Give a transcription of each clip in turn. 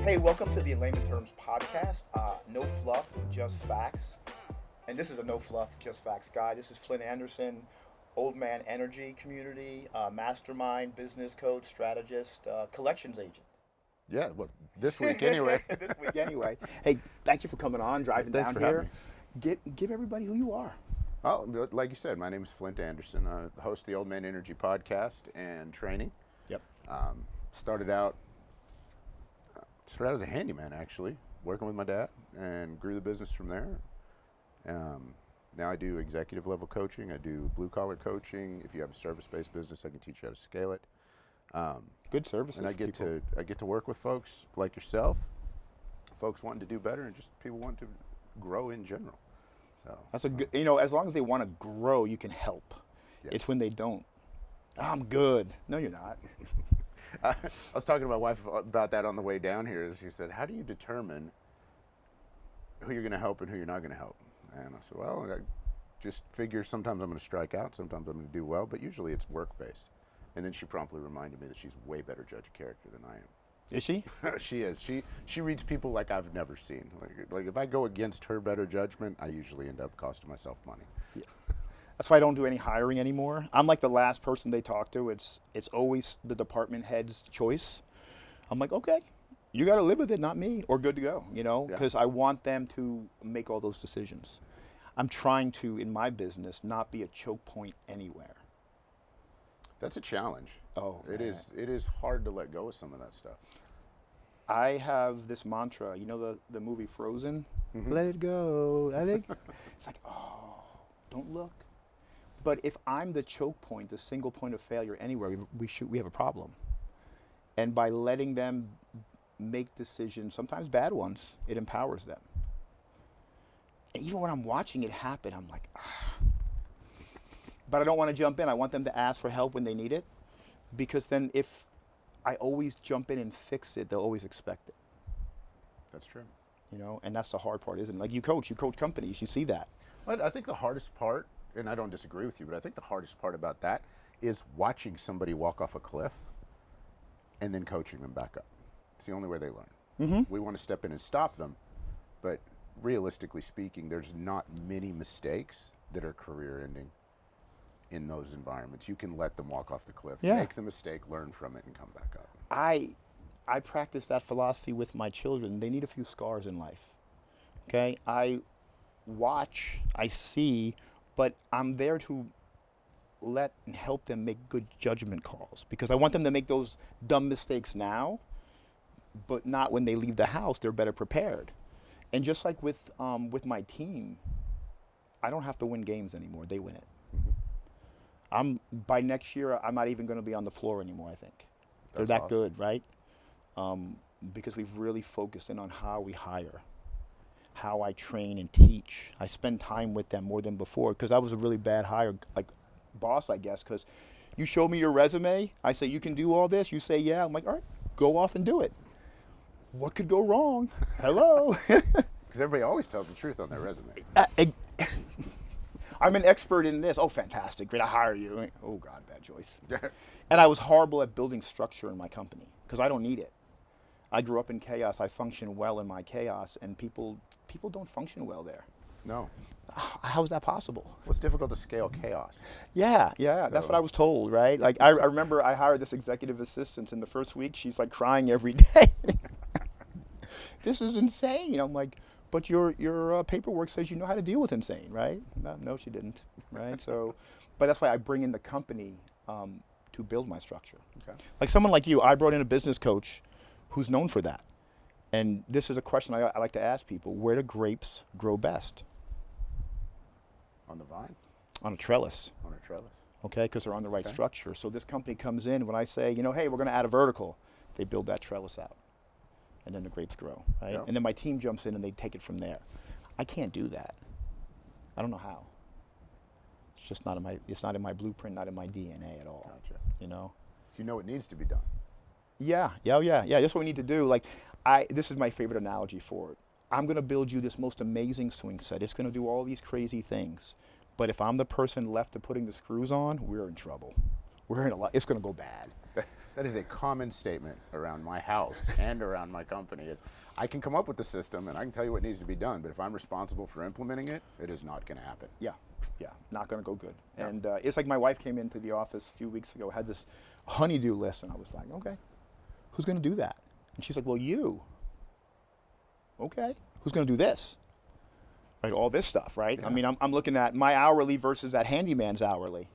Hey, welcome to the In Layman Terms podcast. No fluff, just facts. And this is a no fluff, just facts guy. This is Flint Anderson, old man energy community, mastermind, business coach, strategist, collections agent. Yeah, well, this week anyway. This week anyway. Hey, thank you for coming on, driving Thanks down for here. having Give everybody who you are. Oh, like you said, my name is Flint Anderson. I host the Old Man Energy podcast and training. Yep. Started out as a handyman, actually, working with my dad, and grew the business from there. Now I do executive level coaching. I do blue collar coaching. If you have a service based business, I can teach you how to scale it. Good services. And I get to work with folks like yourself, folks wanting to do better, and just people wanting to grow in general. So That's a good, as long as they want to grow, you can help. Yeah. It's when they don't. I'm good. No, you're not. I was talking to my wife about that on the way down here. She said, how do you determine who you're going to help and who you're not going to help? And I said, well, I just figure sometimes I'm going to strike out, sometimes I'm going to do well, but usually it's work-based. And then she promptly reminded me that she's a way better judge of character than I am. Is she? She is. She reads people like I've never seen. Like if I go against her better judgment, I usually end up costing myself money. Yeah. That's why I don't do any hiring anymore. I'm like the last person they talk to. It's always the department head's choice. I'm like, okay, you got to live with it, not me, or good to go, because I want them to make all those decisions. I'm trying to, in my business, not be a choke point anywhere. That's a challenge. Oh, it man. It is hard to let go of some of that stuff. I have this mantra, the movie Frozen? Mm-hmm. Let it go. It's like, oh, don't look. But if I'm the choke point, the single point of failure anywhere, we have a problem. And by letting them make decisions, sometimes bad ones, it empowers them. And even when I'm watching it happen, I'm like, ah. But I don't want to jump in. I want them to ask for help when they need it. Because then if I always jump in and fix it, they'll always expect it. That's true. And that's the hard part, isn't it? Like you coach companies, you see that. But I think the hardest part, and I don't disagree with you, but I think the hardest part about that is watching somebody walk off a cliff and then coaching them back up. It's the only way they learn. Mm-hmm. We want to step in and stop them, but realistically speaking, there's not many mistakes that are career-ending in those environments. You can let them walk off the cliff, make the mistake, learn from it, and come back up. I practice that philosophy with my children. They need a few scars in life. Okay? I watch, I see, but I'm there to let and help them make good judgment calls because I want them to make those dumb mistakes now, but not when they leave the house. They're better prepared. And just like with my team, I don't have to win games anymore. They win it. By next year, I'm not even going to be on the floor anymore, I think. They're that awesome. Good, right? Because we've really focused in on how we hire, how I train and teach. I spend time with them more than before because I was a really bad hire, like boss, I guess, because you show me your resume. I say, you can do all this. You say, yeah. I'm like, all right, go off and do it. What could go wrong? Hello? Because everybody always tells the truth on their resume. I'm an expert in this. Oh, fantastic. Great. I hire you. Oh, God, bad choice. And I was horrible at building structure in my company because I don't need it. I grew up in chaos. I function well in my chaos, and people don't function well there. No. How is that possible? Well, it's difficult to scale chaos. Yeah. That's what I was told, right? Like, I remember I hired this executive assistant, and the first week, she's like crying every day. This is insane. I'm like, but your paperwork says you know how to deal with insane, right? No, she didn't, right? So, but that's why I bring in the company to build my structure. Okay. Like someone like you, I brought in a business coach who's known for that. And this is a question I like to ask people. Where do grapes grow best? On the vine? On a trellis. On a trellis. Okay, because they're on the right structure. So this company comes in, when I say, hey, we're going to add a vertical, they build that trellis out. And then the grapes grow, right? Yeah. And then my team jumps in and they take it from there. I can't do that. I don't know how. It's just not in my blueprint, not in my DNA at all. Gotcha. You know it needs to be done. Yeah. That's what we need to do. Like, this is my favorite analogy for it. I'm going to build you this most amazing swing set. It's going to do all these crazy things. But if I'm the person left to putting the screws on, we're in trouble. we're in a lot. It's going to go bad. That is a common statement around my house and around my company is I can come up with the system and I can tell you what needs to be done, but if I'm responsible for implementing it, it is not going to happen. Yeah, not going to go good. Yeah. And it's like my wife came into the office a few weeks ago, had this honeydew list, and I was like, okay, who's going to do that? And she's like, well, you. Okay, who's going to do this? Right, all this stuff, right? Yeah. I mean, I'm looking at my hourly versus that handyman's hourly.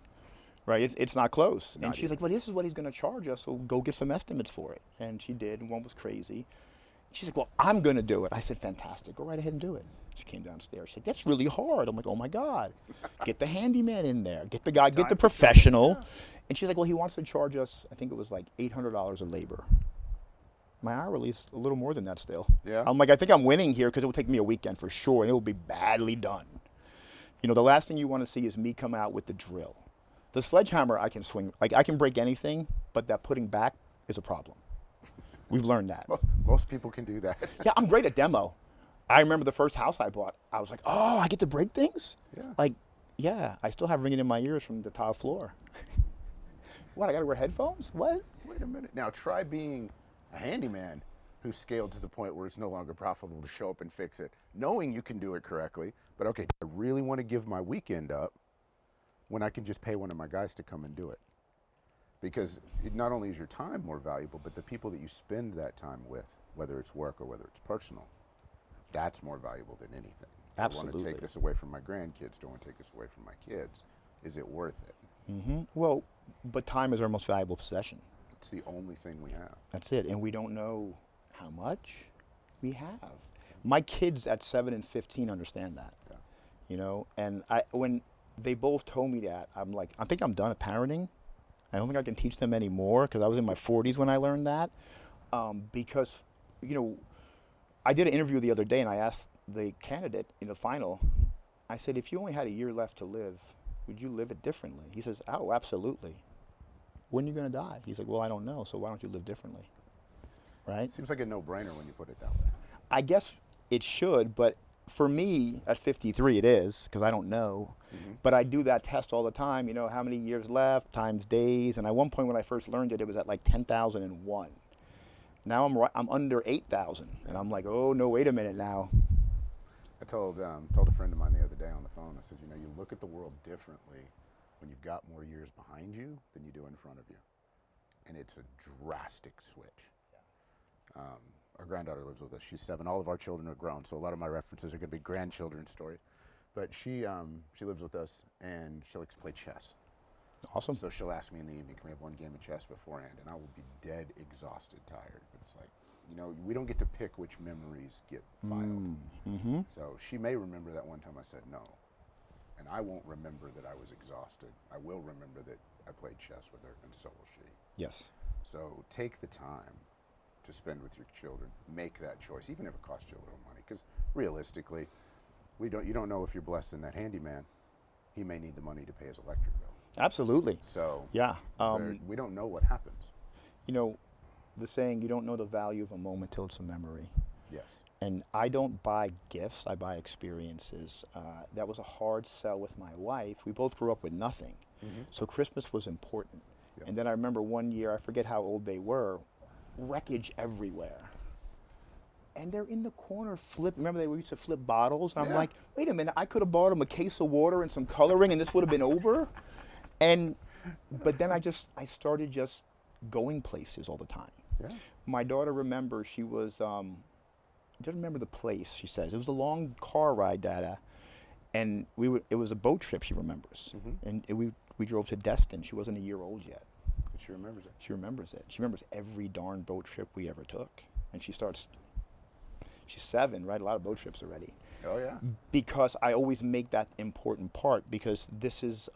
Right, it's not close. And she's like, well, this is what he's going to charge us, so go get some estimates for it. And she did, and one was crazy. She's like, well, I'm going to do it. I said, fantastic, go right ahead and do it. She came downstairs. She's like, that's really hard. I'm like, oh my God, get the handyman in there, get the guy, get the professional. Yeah. And she's like, well, he wants to charge us, I think it was like $800 a labor. My hourly is a little more than that still. Yeah. I'm like, I think I'm winning here because it will take me a weekend for sure, and it will be badly done. You know, the last thing you want to see is me come out with the drill. The sledgehammer I can swing, like I can break anything, but that putting back is a problem. We've learned that. Well, most people can do that. Yeah, I'm great at demo. I remember the first house I bought, I was like, oh, I get to break things? Yeah. Like, yeah, I still have ringing in my ears from the tile floor. What, I got to wear headphones? What? Wait a minute. Now try being a handyman who's scaled to the point where it's no longer profitable to show up and fix it, knowing you can do it correctly, but okay, I really want to give my weekend up when I can just pay one of my guys to come and do it. Because it not only is your time more valuable, but the people that you spend that time with, whether it's work or whether it's personal, that's more valuable than anything. Absolutely. I want to take this away from my grandkids. Don't want to take this away from my kids. Is it worth it? Mm-hmm. Well, but time is our most valuable possession. It's the only thing we have. That's it. And we don't know how much we have. My kids at 7 and 15 understand that. Yeah. You know, and when they both told me that, I'm like, I think I'm done at parenting. I don't think I can teach them anymore because I was in my 40s when I learned that. Because, you know, I did an interview the other day and I asked the candidate in the final, I said, if you only had a year left to live, would you live it differently? He says, oh, absolutely. When are you going to die? He's like, well, I don't know, so why don't you live differently? Right? Seems like a no-brainer when you put it that way. I guess it should, but for me, at 53, it is, because I don't know. Mm-hmm. But I do that test all the time, you know, how many years left, times days. And at one point when I first learned it, it was at like 10,001. Now I'm under 8,000. And I'm like, oh, no, wait a minute now. I told a friend of mine the other day on the phone, I said, you know, you look at the world differently when you've got more years behind you than you do in front of you. And it's a drastic switch. Yeah. Our granddaughter lives with us. She's 7. All of our children are grown, so a lot of my references are going to be grandchildren's stories. But she lives with us, and she likes to play chess. Awesome. So she'll ask me in the evening, can we have one game of chess beforehand? And I will be dead, exhausted, tired. But it's like, you know, we don't get to pick which memories get filed. Mm-hmm. So she may remember that one time I said no. And I won't remember that I was exhausted. I will remember that I played chess with her, and so will she. Yes. So take the time to spend with your children. Make that choice, even if it costs you a little money. Because realistically, you don't know if you're blessed in that handyman. He may need the money to pay his electric bill. Absolutely. So yeah, we don't know what happens. You know, the saying, you don't know the value of a moment till it's a memory. Yes. And I don't buy gifts, I buy experiences. That was a hard sell with my wife. We both grew up with nothing. Mm-hmm. So Christmas was important. Yep. And then I remember one year, I forget how old they were, wreckage everywhere. And they're in the corner remember they used to flip bottles? And I'm like, wait a minute, I could have bought them a case of water and some coloring and this would have been over? But then I started just going places all the time. Yeah. My daughter remembers she was, doesn't remember the place, she says. It was a long car ride, Dada. And it was a boat trip, she remembers. Mm-hmm. And we drove to Destin. She wasn't a year old yet. But she remembers it. She remembers it. She remembers every darn boat trip we ever took. And she's 7, right? A lot of boat trips already. Oh, yeah. Because I always make that important part because this is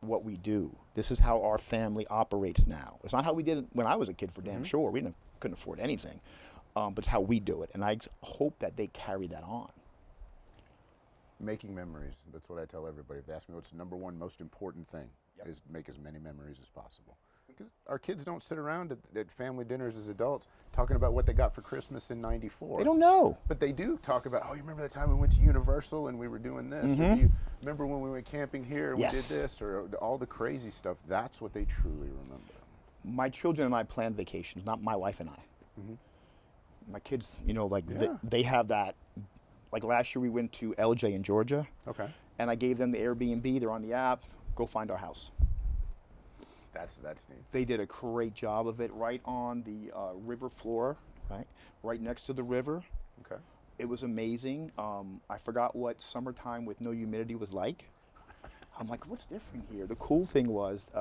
what we do. This is how our family operates now. It's not how we did it when I was a kid for damn sure. We couldn't afford anything. But it's how we do it. And I hope that they carry that on. Making memories. That's what I tell everybody. If they ask me what's the number one most important thing Yep. is make as many memories as possible. Because our kids don't sit around at family dinners as adults talking about what they got for Christmas in '94. They don't know. But they do talk about, oh, you remember that time we went to Universal and we were doing this? Or do you remember when we went camping here and we did this? Or all the crazy stuff. That's what they truly remember. My children and I plan vacations, not my wife and I. My kids, you know, like they have that. Like last year we went to LJ in Georgia. Okay. And I gave them the Airbnb. They're on the app. Go find our house. That's neat. They did a great job of it, right on the river floor, right next to the river. Okay. It was amazing. I forgot what summertime with no humidity was like. I'm like, what's different here? The cool thing was,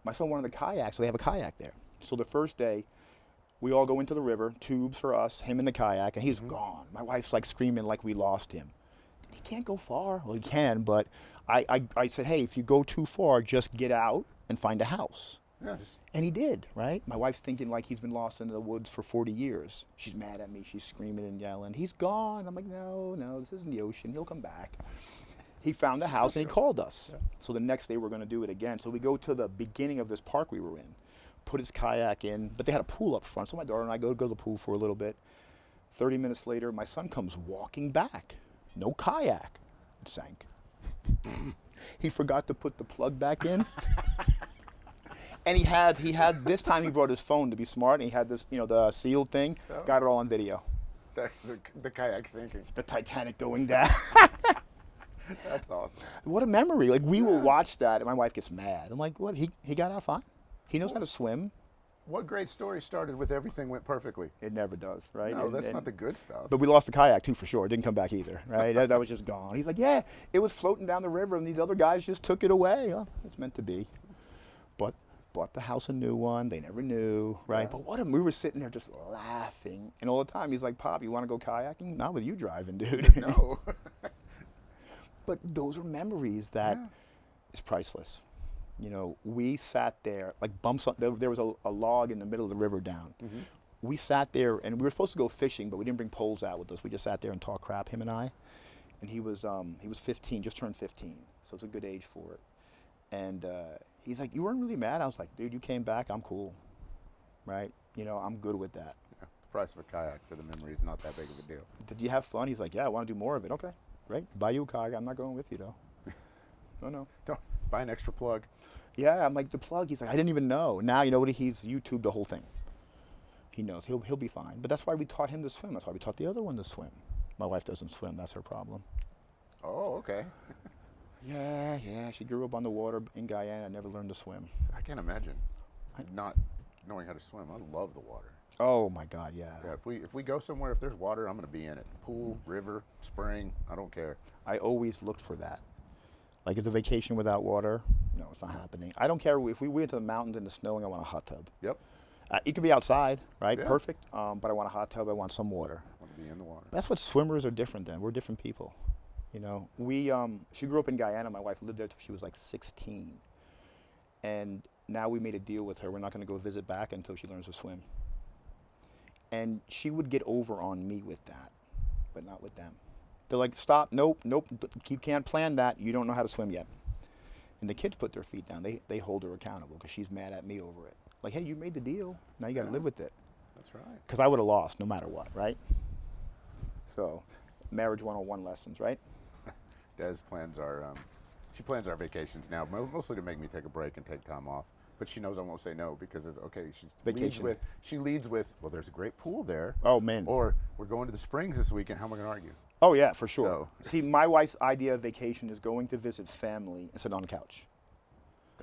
my son wanted a kayak, so they have a kayak there. So the first day, we all go into the river, tubes for us, him in the kayak, and he's gone. My wife's like screaming like we lost him. He can't go far. Well, he can, but I said, hey, if you go too far, just get out and find a house. Yeah, And he did, right? My wife's thinking like he's been lost in the woods for 40 years. She's mad at me. She's screaming and yelling. He's gone. I'm like, no, this isn't the ocean. He'll come back. He found the house and he called us. Yeah. So the next day we're going to do it again. So we go to the beginning of this park we were in, put his kayak in, but they had a pool up front. So my daughter and I go to the pool for a little bit. 30 minutes later, my son comes walking back. No kayak. It sank. He forgot to put the plug back in. And he had this time he brought his phone to be smart, and he had this, the sealed thing. Oh. Got it all on video. The kayak sinking. The Titanic going down. That's awesome. What a memory. Like, we will watch that, and my wife gets mad. I'm like, what? He got out fine. He knows how to swim. What great story started with everything went perfectly. It never does, right? No, that's not the good stuff. But we lost the kayak, too, for sure. It didn't come back either, right? that was just gone. He's like, yeah, it was floating down the river, and these other guys just took it away. Oh, it's meant to be. But bought the house a new one. They never knew, right? Yeah. But we were sitting there just laughing. And all the time, he's like, Pop, you want to go kayaking? Not with you driving, dude. No. But those are memories that is priceless. We sat there, like bumps on, there was a log in the middle of the river down. We sat there, and we were supposed to go fishing, but we didn't bring poles out with us. We just sat there and talked crap, him and I. And he was 15, just turned 15, so it's a good age for it. And he's like, you weren't really mad? I was like, dude, you came back, I'm cool, right? I'm good with that. Yeah. The price of a kayak for the memory is not that big of a deal. Did you have fun? He's like, yeah, I want to do more of it. Okay, great. Buy you a kayak. I'm not going with you, though. No. Don't buy an extra plug. Yeah, I'm like, the plug. He's like, I didn't even know. Now, you know what? He's YouTubed the whole thing. He knows. He'll be fine. But that's why we taught him to swim. That's why we taught the other one to swim. My wife doesn't swim. That's her problem. Oh, okay. Yeah. She grew up on the water in Guyana, never learned to swim. I can't imagine not knowing how to swim. I love the water. Oh, my God, yeah. Yeah, if we go somewhere, if there's water, I'm going to be in it. Pool, river, spring, I don't care. I always looked for that. Like at the vacation without water, no, it's not happening. I don't care if we went to the mountains in the snowing, I want a hot tub. Yep. It can be outside, right? Yeah. Perfect. But I want a hot tub. I want some water. I want to be in the water. That's what swimmers are different than. We're different people. She grew up in Guyana. My wife lived there till she was like 16. And now we made a deal with her. We're not going to go visit back until she learns to swim. And she would get over on me with that, but not with them. They're like, stop, nope, you can't plan that. You don't know how to swim yet. And the kids put their feet down. They hold her accountable because she's mad at me over it. Like, hey, you made the deal. Now you got to live with it. That's right. Because I would have lost no matter what, right? So, marriage 101 lessons, right? Des plans our vacations now, mostly to make me take a break and take time off. But she knows I won't say no because it's okay. She leads with, well, there's a great pool there. Oh, man. Or we're going to the Springs this weekend. How am I going to argue? Oh, yeah, for sure. So. See, my wife's idea of vacation is going to visit family and sit on the couch.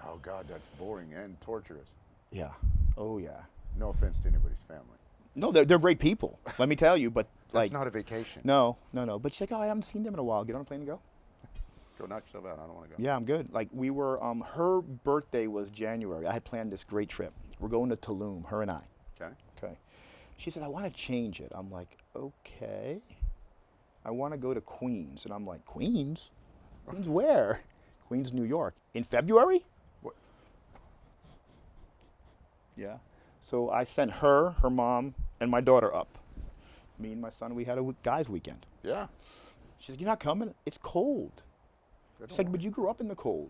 Oh, God, that's boring and torturous. Yeah. Oh, yeah. No offense to anybody's family. No, they're great people, let me tell you. But that's not a vacation. No. But she's like, oh, I haven't seen them in a while. Get on a plane and go. Go knock yourself out. I don't want to go. Yeah, I'm good. Like, we were, her birthday was January. I had planned this great trip. We're going to Tulum, her and I. Okay. She said, I want to change it. I'm like, okay. I want to go to Queens. And I'm like, Queens? Queens where? Queens, New York. In February? What? Yeah. So I sent her, her mom, and my daughter up. Me and my son, we had a guys' weekend. Yeah. She said, you're not coming? It's cold. She's like, but you grew up in the cold.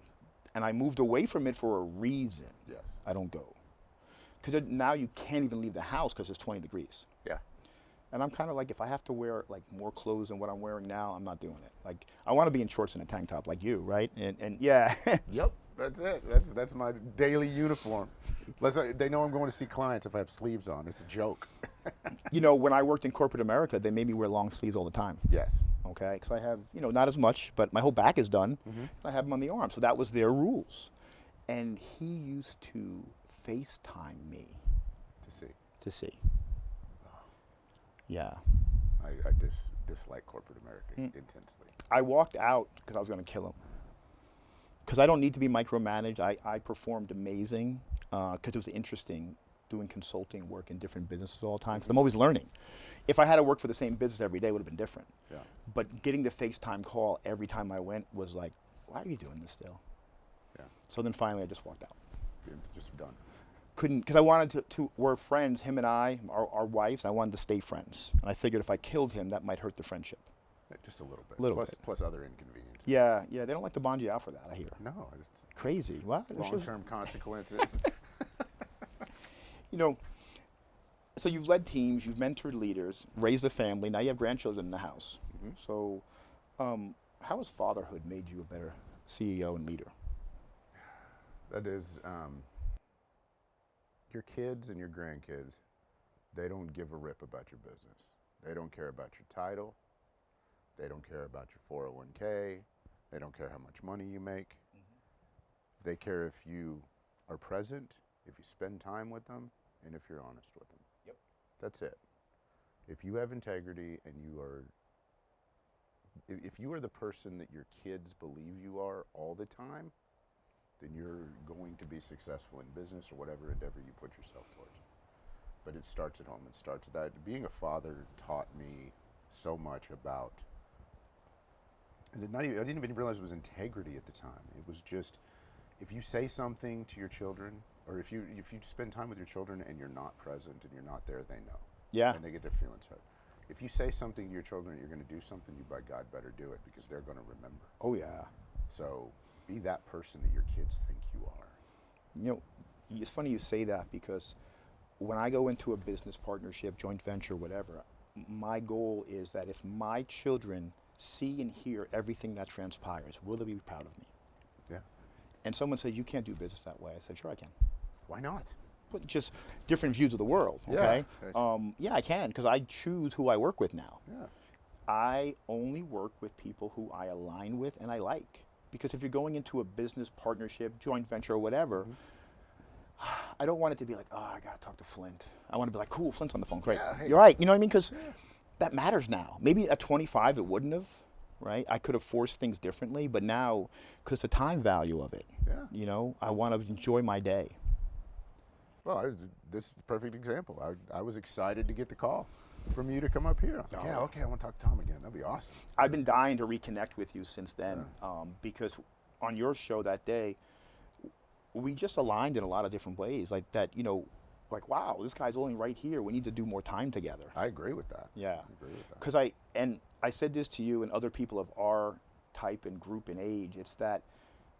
And I moved away from it for a reason. Yes. I don't go. Because now you can't even leave the house because it's 20 degrees. Yeah. And I'm kind of like, if I have to wear like more clothes than what I'm wearing now, I'm not doing it. Like, I want to be in shorts and a tank top like you, right? And yeah. Yep. That's it. That's my daily uniform. They know I'm going to see clients if I have sleeves on. It's a joke. You know, when I worked in corporate America, they made me wear long sleeves all the time. Yes. Okay, because I have, you know, not as much, but my whole back is done. I have them on the arm, so that was their rules. And he used to FaceTime me To see. Yeah. I dislike corporate America intensely. I walked out because I was going to kill him. Because I don't need to be micromanaged. I performed amazing because it was interesting doing consulting work in different businesses all the time. Because I'm always learning. If I had to work for the same business every day, it would have been different. Yeah. But getting the FaceTime call every time I went was like, why are you doing this still? Yeah. So then finally I just walked out. You're just done. Couldn't, because I wanted to, we're friends, him and I, our wives, I wanted to stay friends. And I figured if I killed him, that might hurt the friendship. Just a little bit. Little bit. Plus other inconveniences. Yeah, they don't like to bond you out for that, I hear. No, it's Crazy. What? long-term consequences. You know, so you've led teams, you've mentored leaders, raised a family, now you have grandchildren in the house. So how has fatherhood made you a better CEO and leader? That is, your kids and your grandkids, they don't give a rip about your business. They don't care about your title. They don't care about your 401k. They don't care how much money you make. They care if you are present, if you spend time with them, and if you're honest with them. Yep. That's it. If you have integrity and if you are the person that your kids believe you are all the time, then you're going to be successful in business or whatever endeavor you put yourself towards. But it starts at home. It starts at that. Being a father taught me so much about, and I didn't even realize it was integrity at the time. It was just, if you say something to your children, or if you spend time with your children and you're not present and you're not there, they know. Yeah. And they get their feelings hurt. If you say something to your children, you're going to do something, you by God better do it because they're going to remember. Oh, yeah. So be that person that your kids think you are. You know, it's funny you say that because when I go into a business partnership, joint venture, whatever, my goal is that if my children see and hear everything that transpires, will they be proud of me? Yeah. And someone said, you can't do business that way. I said, sure I can. Why not? But just different views of the world, okay? Yeah, I can, because I choose who I work with now. Yeah. I only work with people who I align with and I like. Because if you're going into a business partnership, joint venture, or whatever, I don't want it to be like, oh, I got to talk to Flint. I want to be like, cool, Flint's on the phone, great. Yeah, hey. You're right, you know what I mean? Because that matters now. Maybe at 25 it wouldn't have, right? I could have forced things differently, but now, because the time value of it, you know, I want to enjoy my day. Well, this is the perfect example. I was excited to get the call from you to come up here. I was like, yeah, okay, I want to talk to Tom again. That'd be awesome. I've been dying to reconnect with you since then because on your show that day, we just aligned in a lot of different ways. Like that, you know, like, wow, this guy's only right here. We need to do more time together. I agree with that. Yeah. I agree with that. Because I said this to you and other people of our type and group and age. It's that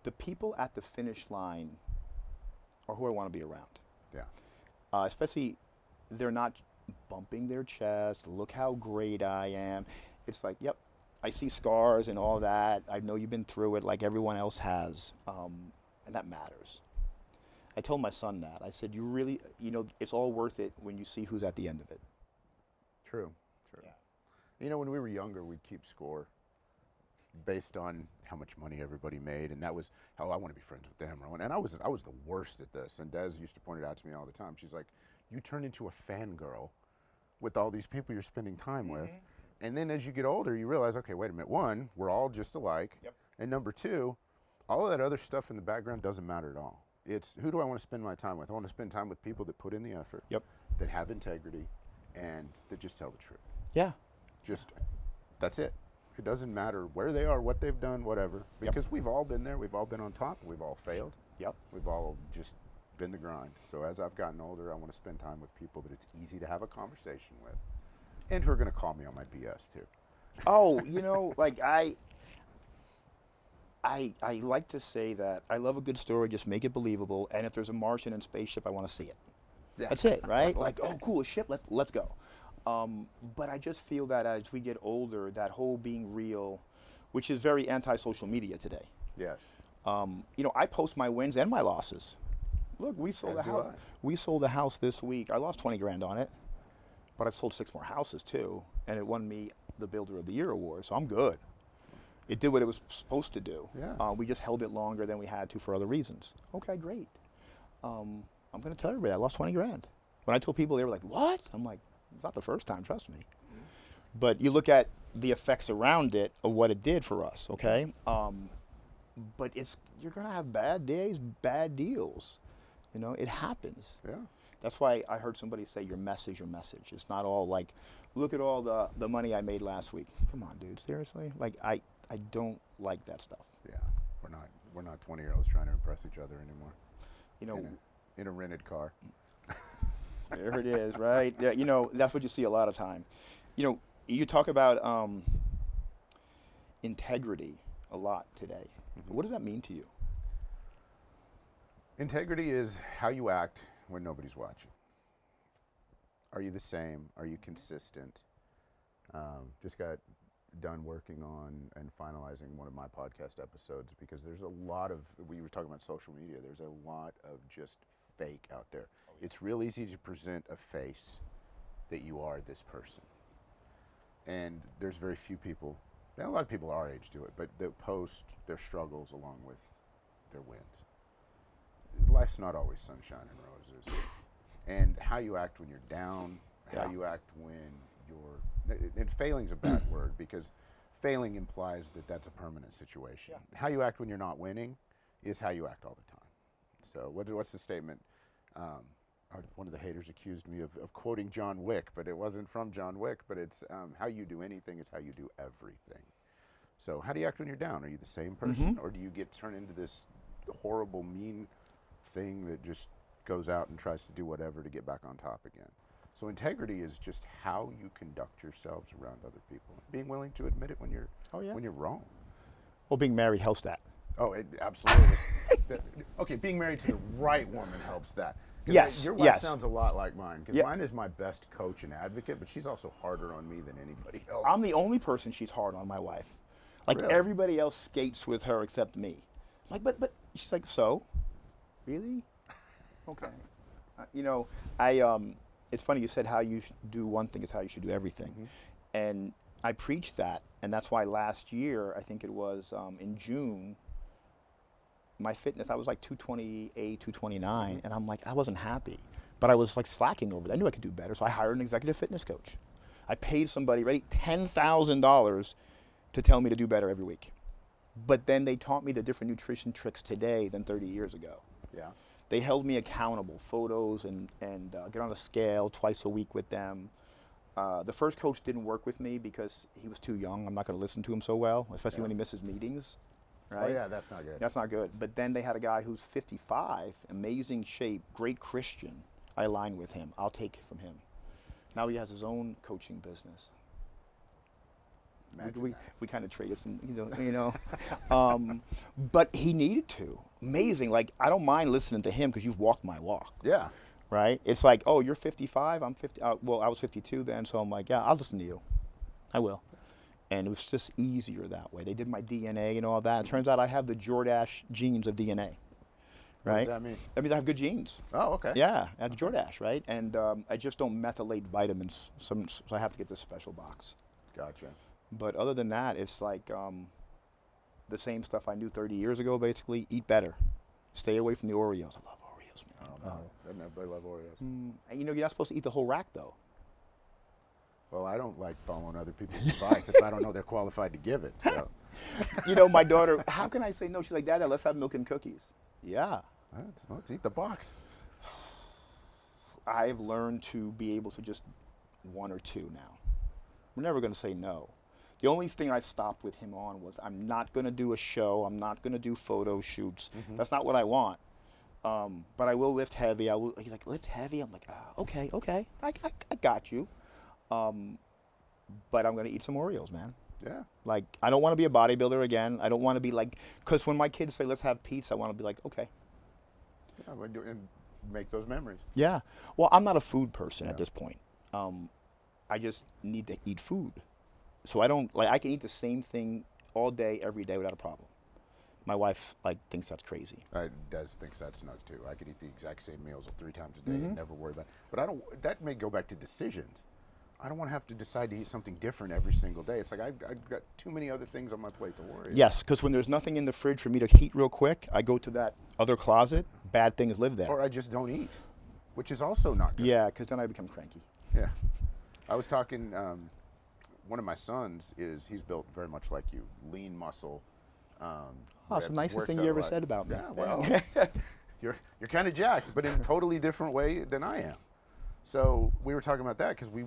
the people at the finish line are who I want to be around. Yeah. Especially, they're not bumping their chest, look how great I am. It's like, yep, I see scars and all that. I know you've been through it like everyone else has. And that matters. I told my son that. I said, you really, you know, it's all worth it when you see who's at the end of it. True. Yeah. You know, when we were younger, we'd keep score based on how much money everybody made, and that was how I want to be friends with them. And I was the worst at this. And Des used to point it out to me all the time. She's like, you turn into a fangirl with all these people you're spending time with. And then as you get older, you realize, okay, wait a minute. One, we're all just alike. Yep. And number two, all of that other stuff in the background doesn't matter at all. It's who do I want to spend my time with? I want to spend time with people that put in the effort, that have integrity, and that just tell the truth. Yeah. Just, that's it. It doesn't matter where they are, what they've done, whatever, because we've all been there. We've all been on top. We've all failed. Yep. We've all just been the grind. So as I've gotten older, I want to spend time with people that it's easy to have a conversation with, and who are going to call me on my BS too. Oh, you know, like I I like to say that I love a good story, just make it believable, and if there's a Martian and spaceship, I want to see it. Yeah. That's it, right? Like, oh, cool, a ship, let's go. But I just feel that as we get older, that whole being real, which is very anti-social media today. Yes. I post my wins and my losses. Look, we sold As a do house. I. We sold a house this week. I lost 20 grand on it, but I sold 6 more houses too, and it won me the Builder of the Year award. So I'm good. It did what it was supposed to do. Yeah. We just held it longer than we had to for other reasons. Okay, great. I'm going to tell everybody I lost 20 grand. When I told people, they were like, "What?" I'm like, "It's not the first time, trust me." But you look at the effects around it of what it did for us. Okay. But you're going to have bad days, bad deals. It happens. Yeah. That's why I heard somebody say your mess is your message. It's not all like, look at all the money I made last week. Come on, dude, seriously? Like I don't like that stuff. Yeah. We're not 20-year-olds trying to impress each other anymore. In a rented car. There it is, right? Yeah, that's what you see a lot of time. You talk about integrity a lot today. What does that mean to you? Integrity is how you act when nobody's watching. Are you the same? Are you consistent? Just got done working on and finalizing one of my podcast episodes because there's a lot of, we were talking about social media, there's a lot of just fake out there. Oh, yeah. It's real easy to present a face that you are this person. And there's very few people, and a lot of people our age do it, but they post their struggles along with their wins. Life's not always sunshine and roses. And how you act when you're down, how you act when and failing's a bad word because failing implies that that's a permanent situation. Yeah. How you act when you're not winning is how you act all the time. So what's the statement? One of the haters accused me of quoting John Wick, but it wasn't from John Wick, but it's how you do anything is how you do everything. So how do you act when you're down? Are you the same person or do you get turned into this horrible, mean thing that just goes out and tries to do whatever to get back on top again? So integrity is just how you conduct yourselves around other people. Being willing to admit it when you're wrong. Well, being married helps that. Oh, absolutely. Okay, being married to the right woman helps that. Yes. Your wife sounds a lot like mine because mine is my best coach and advocate, but she's also harder on me than anybody else. I'm the only person she's hard on, my wife. Like Really? everybody else skates with her except me. Like, but she's like, so? Really? Okay. It's funny you said how you do one thing is how you should do everything. And I preach that, and that's why last year, I think it was in June, my fitness, I was like 228, 229, and I'm like, I wasn't happy. But I was like slacking over that. I knew I could do better, so I hired an executive fitness coach. I paid somebody, ready, $10,000 to tell me to do better every week. But then they taught me the different nutrition tricks today than 30 years ago. Yeah. They held me accountable, photos and get on a scale twice a week with them. The first coach didn't work with me because he was too young. I'm not going to listen to him so well, especially when he misses meetings. Right? Oh yeah, that's not good. That's not good. But then they had a guy who's 55, amazing shape, great Christian. I aligned with him. I'll take it from him. Now he has his own coaching business. We kind of traded some, but he needed to. Amazing. Like, I don't mind listening to him because you've walked my walk. Yeah. Right? It's like, oh, you're 55, I'm 50. Well, I was 52 then, so I'm like, yeah, I'll listen to you. I will. And it was just easier that way. They did my DNA and all that. It turns out I have the Jordache genes of DNA. Right? What does that mean? That means I have good genes. Oh, okay. Yeah, I have Jordache, right? And I just don't methylate vitamins, so I have to get this special box. Gotcha. But other than that, it's like the same stuff I knew 30 years ago, basically. Eat better. Stay away from the Oreos. I love Oreos, man. Oh, no. Doesn't everybody love Oreos? And you're not supposed to eat the whole rack, though. Well, I don't like following other people's advice if I don't know they're qualified to give it. So. My daughter, how can I say no? She's like, Dad, let's have milk and cookies. Yeah. Let's eat the box. I've learned to be able to just one or two now. We're never going to say no. The only thing I stopped with him on was I'm not going to do a show. I'm not going to do photo shoots. That's not what I want. But I will lift heavy. He's like, lift heavy? I'm like, okay. I got you. But I'm going to eat some Oreos, man. Yeah. Like, I don't want to be a bodybuilder again. I don't want to be like, because when my kids say, let's have pizza, I want to be like, okay. Yeah, and make those memories. Yeah. Well, I'm not a food person Yeah. at this point. I just need to eat food. So I don't, like, I can eat the same thing all day, every day without a problem. My wife, like, thinks that's crazy. Des thinks that's nuts too. I could eat the exact same meals 3 times a day and never worry about it. But I don't, that may go back to decisions. I don't want to have to decide to eat something different every single day. It's like I've got too many other things on my plate to worry about. Yes, because when there's nothing in the fridge for me to heat real quick, I go to that other closet, bad things live there. Or I just don't eat, which is also not good. Yeah, because then I become cranky. Yeah. I was talking, one of my sons he's built very much like you, lean muscle. It's the nicest thing you ever said about me. Yeah, well, you're kind of jacked, but in a totally different way than I am. So we were talking about that because we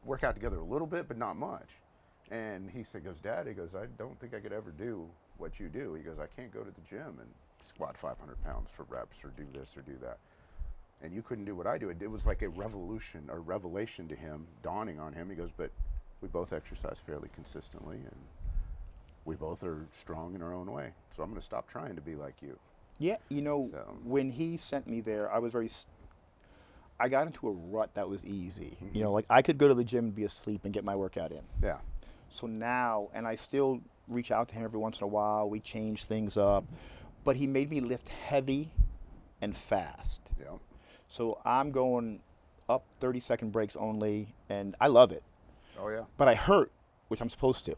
work out together a little bit, but not much. And he goes, Dad, he goes, I don't think I could ever do what you do. He goes, I can't go to the gym and squat 500 pounds for reps or do this or do that. And you couldn't do what I do. It was like a revelation to him, dawning on him. He goes, but we both exercise fairly consistently and we both are strong in our own way. So I'm going to stop trying to be like you. Yeah, when he sent me there, I got into a rut that was easy. Like I could go to the gym and be asleep and get my workout in. Yeah. So now, and I still reach out to him every once in a while. We change things up. But he made me lift heavy and fast. Yeah. So I'm going up 30-second breaks only, and I love it. Oh, yeah. But I hurt, which I'm supposed to.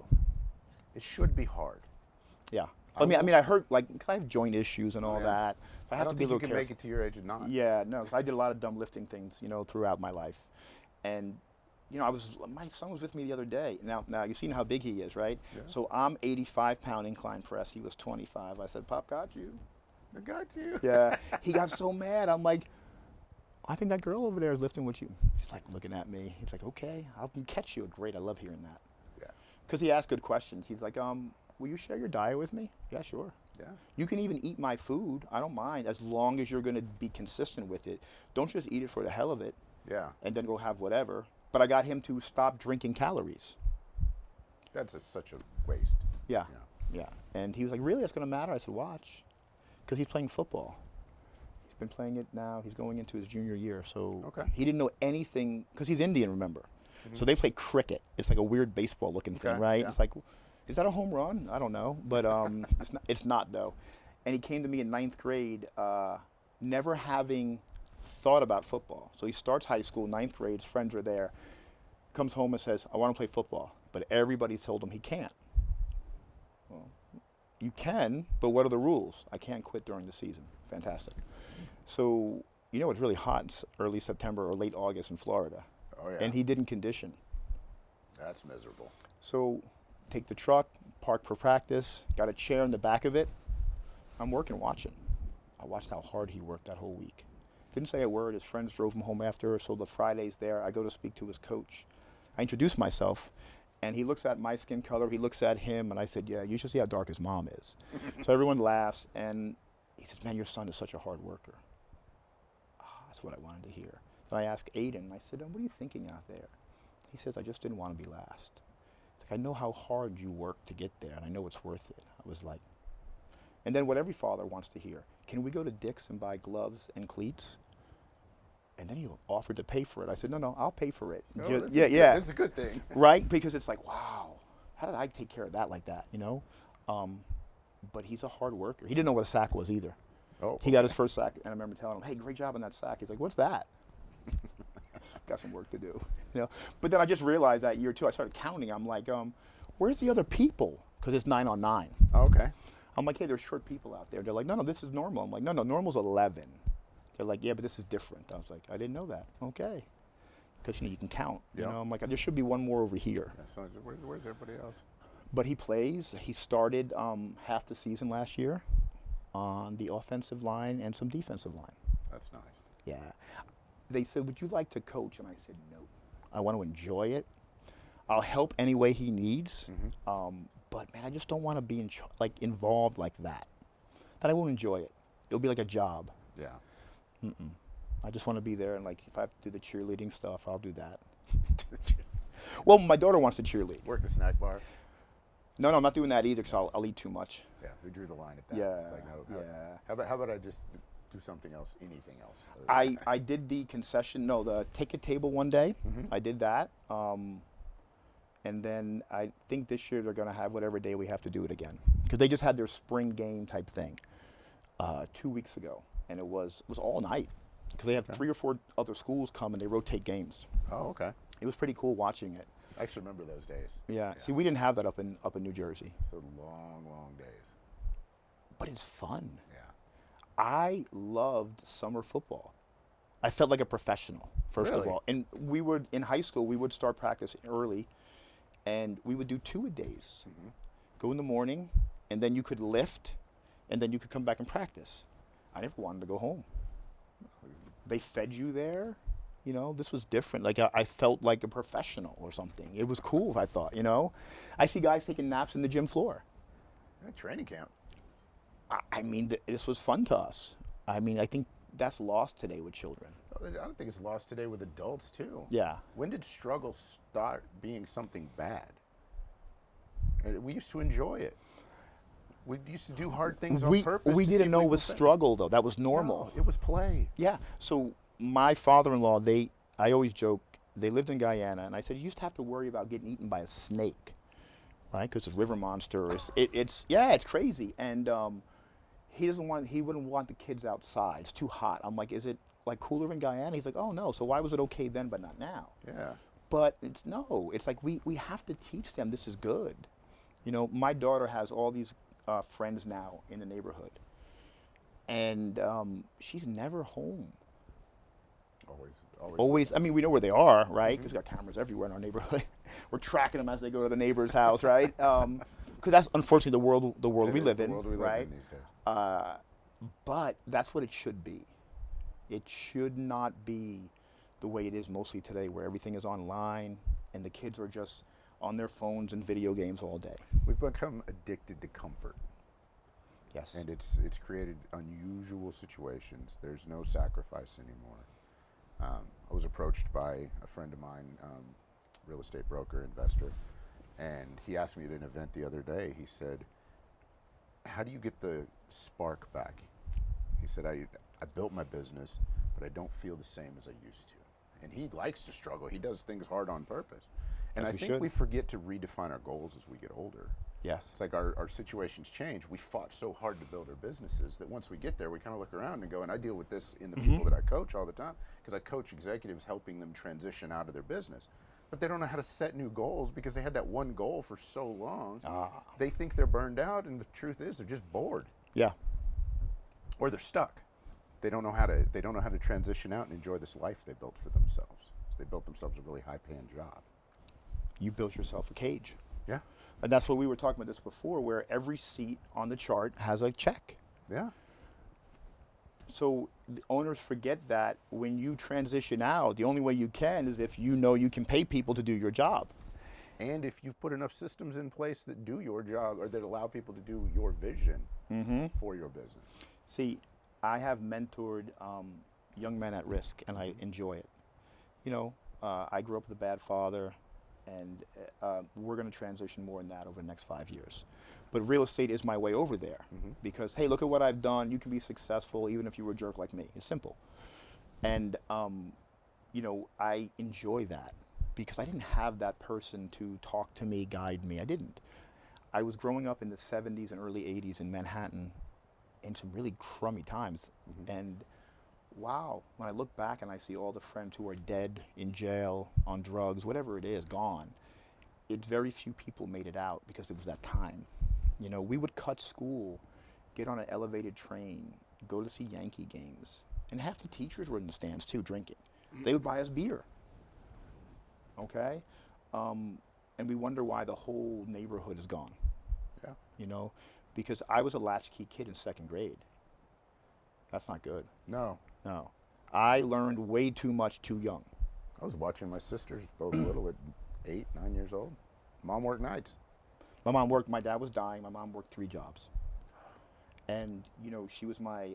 It should be hard. Yeah. I mean, I hurt, like, because I have joint issues and all that. So I have don't to be a little think you can careful. make it to your age of 9. Yeah, no. So I did a lot of dumb lifting things, throughout my life. And, my son was with me the other day. Now you've seen how big he is, right? Yeah. So I'm 85-pound incline press. He was 25. I said, Pop, got you. I got you. Yeah. He got so mad. I'm like, I think that girl over there is lifting with you. He's like looking at me. He's like, okay, I'll catch you. Great, I love hearing that. Yeah. Because he asked good questions. He's like, will you share your diet with me? Yeah, sure. Yeah. You can even eat my food. I don't mind, as long as you're going to be consistent with it. Don't just eat it for the hell of it. Yeah. And then go have whatever. But I got him to stop drinking calories. That's such a waste. Yeah. And he was like, really? That's going to matter? I said, watch. Because he's playing football. He's been playing it now. He's going into his junior year. So he didn't know anything, because he's Indian, remember. So they play cricket. It's like a weird baseball looking thing, right? Yeah. It's like, is that a home run? I don't know. But it's not, though. And he came to me in 9th grade, never having thought about football. So he starts high school, 9th grade, his friends are there, comes home and says, I want to play football. But everybody told him he can't. Well, you can, but what are the rules? I can't quit during the season. Fantastic. So, it's really hot in early September or late August in Florida. Oh, yeah. And he didn't condition. That's miserable. So, take the truck, park for practice, got a chair in the back of it. I'm watching. I watched how hard he worked that whole week. Didn't say a word. His friends drove him home after, so the Friday's there. I go to speak to his coach. I introduce myself, and he looks at my skin color. He looks at him, and I said, yeah, you should see how dark his mom is. So everyone laughs, and he says, man, your son is such a hard worker. That's what I wanted to hear. Then I asked Aiden, I said, what are you thinking out there? He says, I just didn't want to be last. It's like, I know how hard you work to get there, and I know it's worth it. I was like, and then what every father wants to hear, can we go to Dick's and buy gloves and cleats? And then he offered to pay for it. I said, no, I'll pay for it. Oh, that's a good thing. Right? Because it's like, wow, how did I take care of that like that, But he's a hard worker. He didn't know what a sack was either. Oh. He got his first sack, and I remember telling him, hey, great job on that sack. He's like, what's that? Got some work to do, But then I just realized that year, too, I started counting. I'm like, where's the other people? Because it's 9 on 9. Oh, okay. I'm like, hey, there's short people out there. They're like, no, this is normal. I'm like, no, normal's 11. They're like, yeah, but this is different. I was like, I didn't know that. Okay. Because, you can count. I'm like, there should be one more over here. Yeah, so where's everybody else? But he plays. He started half the season last year on the offensive line and some defensive line. That's nice. Yeah. They said, would you like to coach? And I said, no. I want to enjoy it. I'll help any way he needs. But, man, I just don't want to be involved like that. That I won't enjoy it. It'll be like a job. Yeah. I just want to be there, and if I have to do the cheerleading stuff, I'll do that. Well, my daughter wants to cheerlead. Work the snack bar. No, no, I'm not doing that either because I'll eat too much. Yeah, we drew the line at that. Yeah, It's like, no, yeah. how about I just do something else, anything else? other than I that? did the concession, no, the ticket table one day. Mhm. I did that. And then I think this year they're going to have whatever day we have to do it again. Because they just had their spring game type thing 2 weeks ago. And it was all night. Because they have 3 or 4 other schools come and they rotate games. Oh, okay. It was pretty cool watching it. I actually remember those days. Yeah. See, we didn't have that up in New Jersey. So long, long days. But it's fun. Yeah. I loved summer football. I felt like a professional, first of Really? all. And in high school, we would start practice early, and we would do 2-a-days. Mm-hmm. Go in the morning, and then you could lift, and then you could come back and practice. I never wanted to go home. They fed you there. You know, this was different. Like, I felt like a professional or something. It was cool, I thought, you know. I see guys taking naps in the gym floor. Yeah, training camp. I mean, this was fun to us. I mean, I think that's lost today with children. I don't think it's lost today with adults, too. Yeah. When did struggle start being something bad? And we used to enjoy it. We used to do hard things on purpose. We to didn't see if know we it was could fit. struggle, though. That was normal. No, it was play. Yeah. So my father-in-law, I always joke, they lived in Guyana, and I said, you used to have to worry about getting eaten by a snake, right? Because it's a river monster. It's crazy. And he wouldn't want the kids outside. It's too hot. I'm like, is it like cooler in Guyana? He's like, oh no. So why was it okay then but not now? Yeah. But it's like we have to teach them this is good. You know, my daughter has all these friends now in the neighborhood, and she's never home. Always. I mean, we know where they are, right? Because we got cameras everywhere in our neighborhood. We're tracking them as they go to the neighbor's house, right? Because that's unfortunately the world we live in, right? These days. But that's what it should be. It should not be the way it is mostly today, where everything is online and the kids are just on their phones and video games all day. We've become addicted to comfort. Yes. And it's created unusual situations. There's no sacrifice anymore. I was approached by a friend of mine, real estate broker, investor, and he asked me at an event the other day, he said, how do you get the spark back? He said, I built my business, but I don't feel the same as I used to. And he likes to struggle. He does things hard on purpose. And As I we think should. we forget to redefine our goals as we get older. Yes. It's like our situations change. We fought so hard to build our businesses that once we get there, we kind of look around and go, and I deal with this in the people that I coach all the time, because I coach executives helping them transition out of their business. But they don't know how to set new goals because they had that one goal for so long. They think they're burned out, and the truth is they're just bored. Yeah. Or they're stuck. They don't know how to transition out and enjoy this life they built for themselves. So they built themselves a really high-paying job. You built yourself a cage. Yeah. And that's what we were talking about this before, where every seat on the chart has a check. Yeah. So the owners forget that when you transition out, the only way you can is if you know you can pay people to do your job. And if you've put enough systems in place that do your job or that allow people to do your vision for your business. See, I have mentored young men at risk, and I enjoy it. You know, I grew up with a bad father, and we're going to transition more in that over the next 5 years. But real estate is my way over there because, hey, look at what I've done. You can be successful even if you were a jerk like me. It's simple. And, you know, I enjoy that because I didn't have that person to talk to me, guide me. I didn't. I was growing up in the 70s and early 80s in Manhattan in some really crummy times. And wow, when I look back and I see all the friends who are dead, in jail, on drugs, whatever it is, gone, it's very few people made it out because it was that time. You know, we would cut school, get on an elevated train, go to see Yankee games. And half the teachers were in the stands too, drinking. They would buy us beer. Okay? And we wonder why the whole neighborhood is gone. Yeah. You know, because I was a latchkey kid in second grade. That's not good. No. No. I learned way too much too young. I was watching my sisters, both little, at 8, 9 years old. Mom worked nights. My dad was dying. My mom worked 3 jobs. And, you know, she was my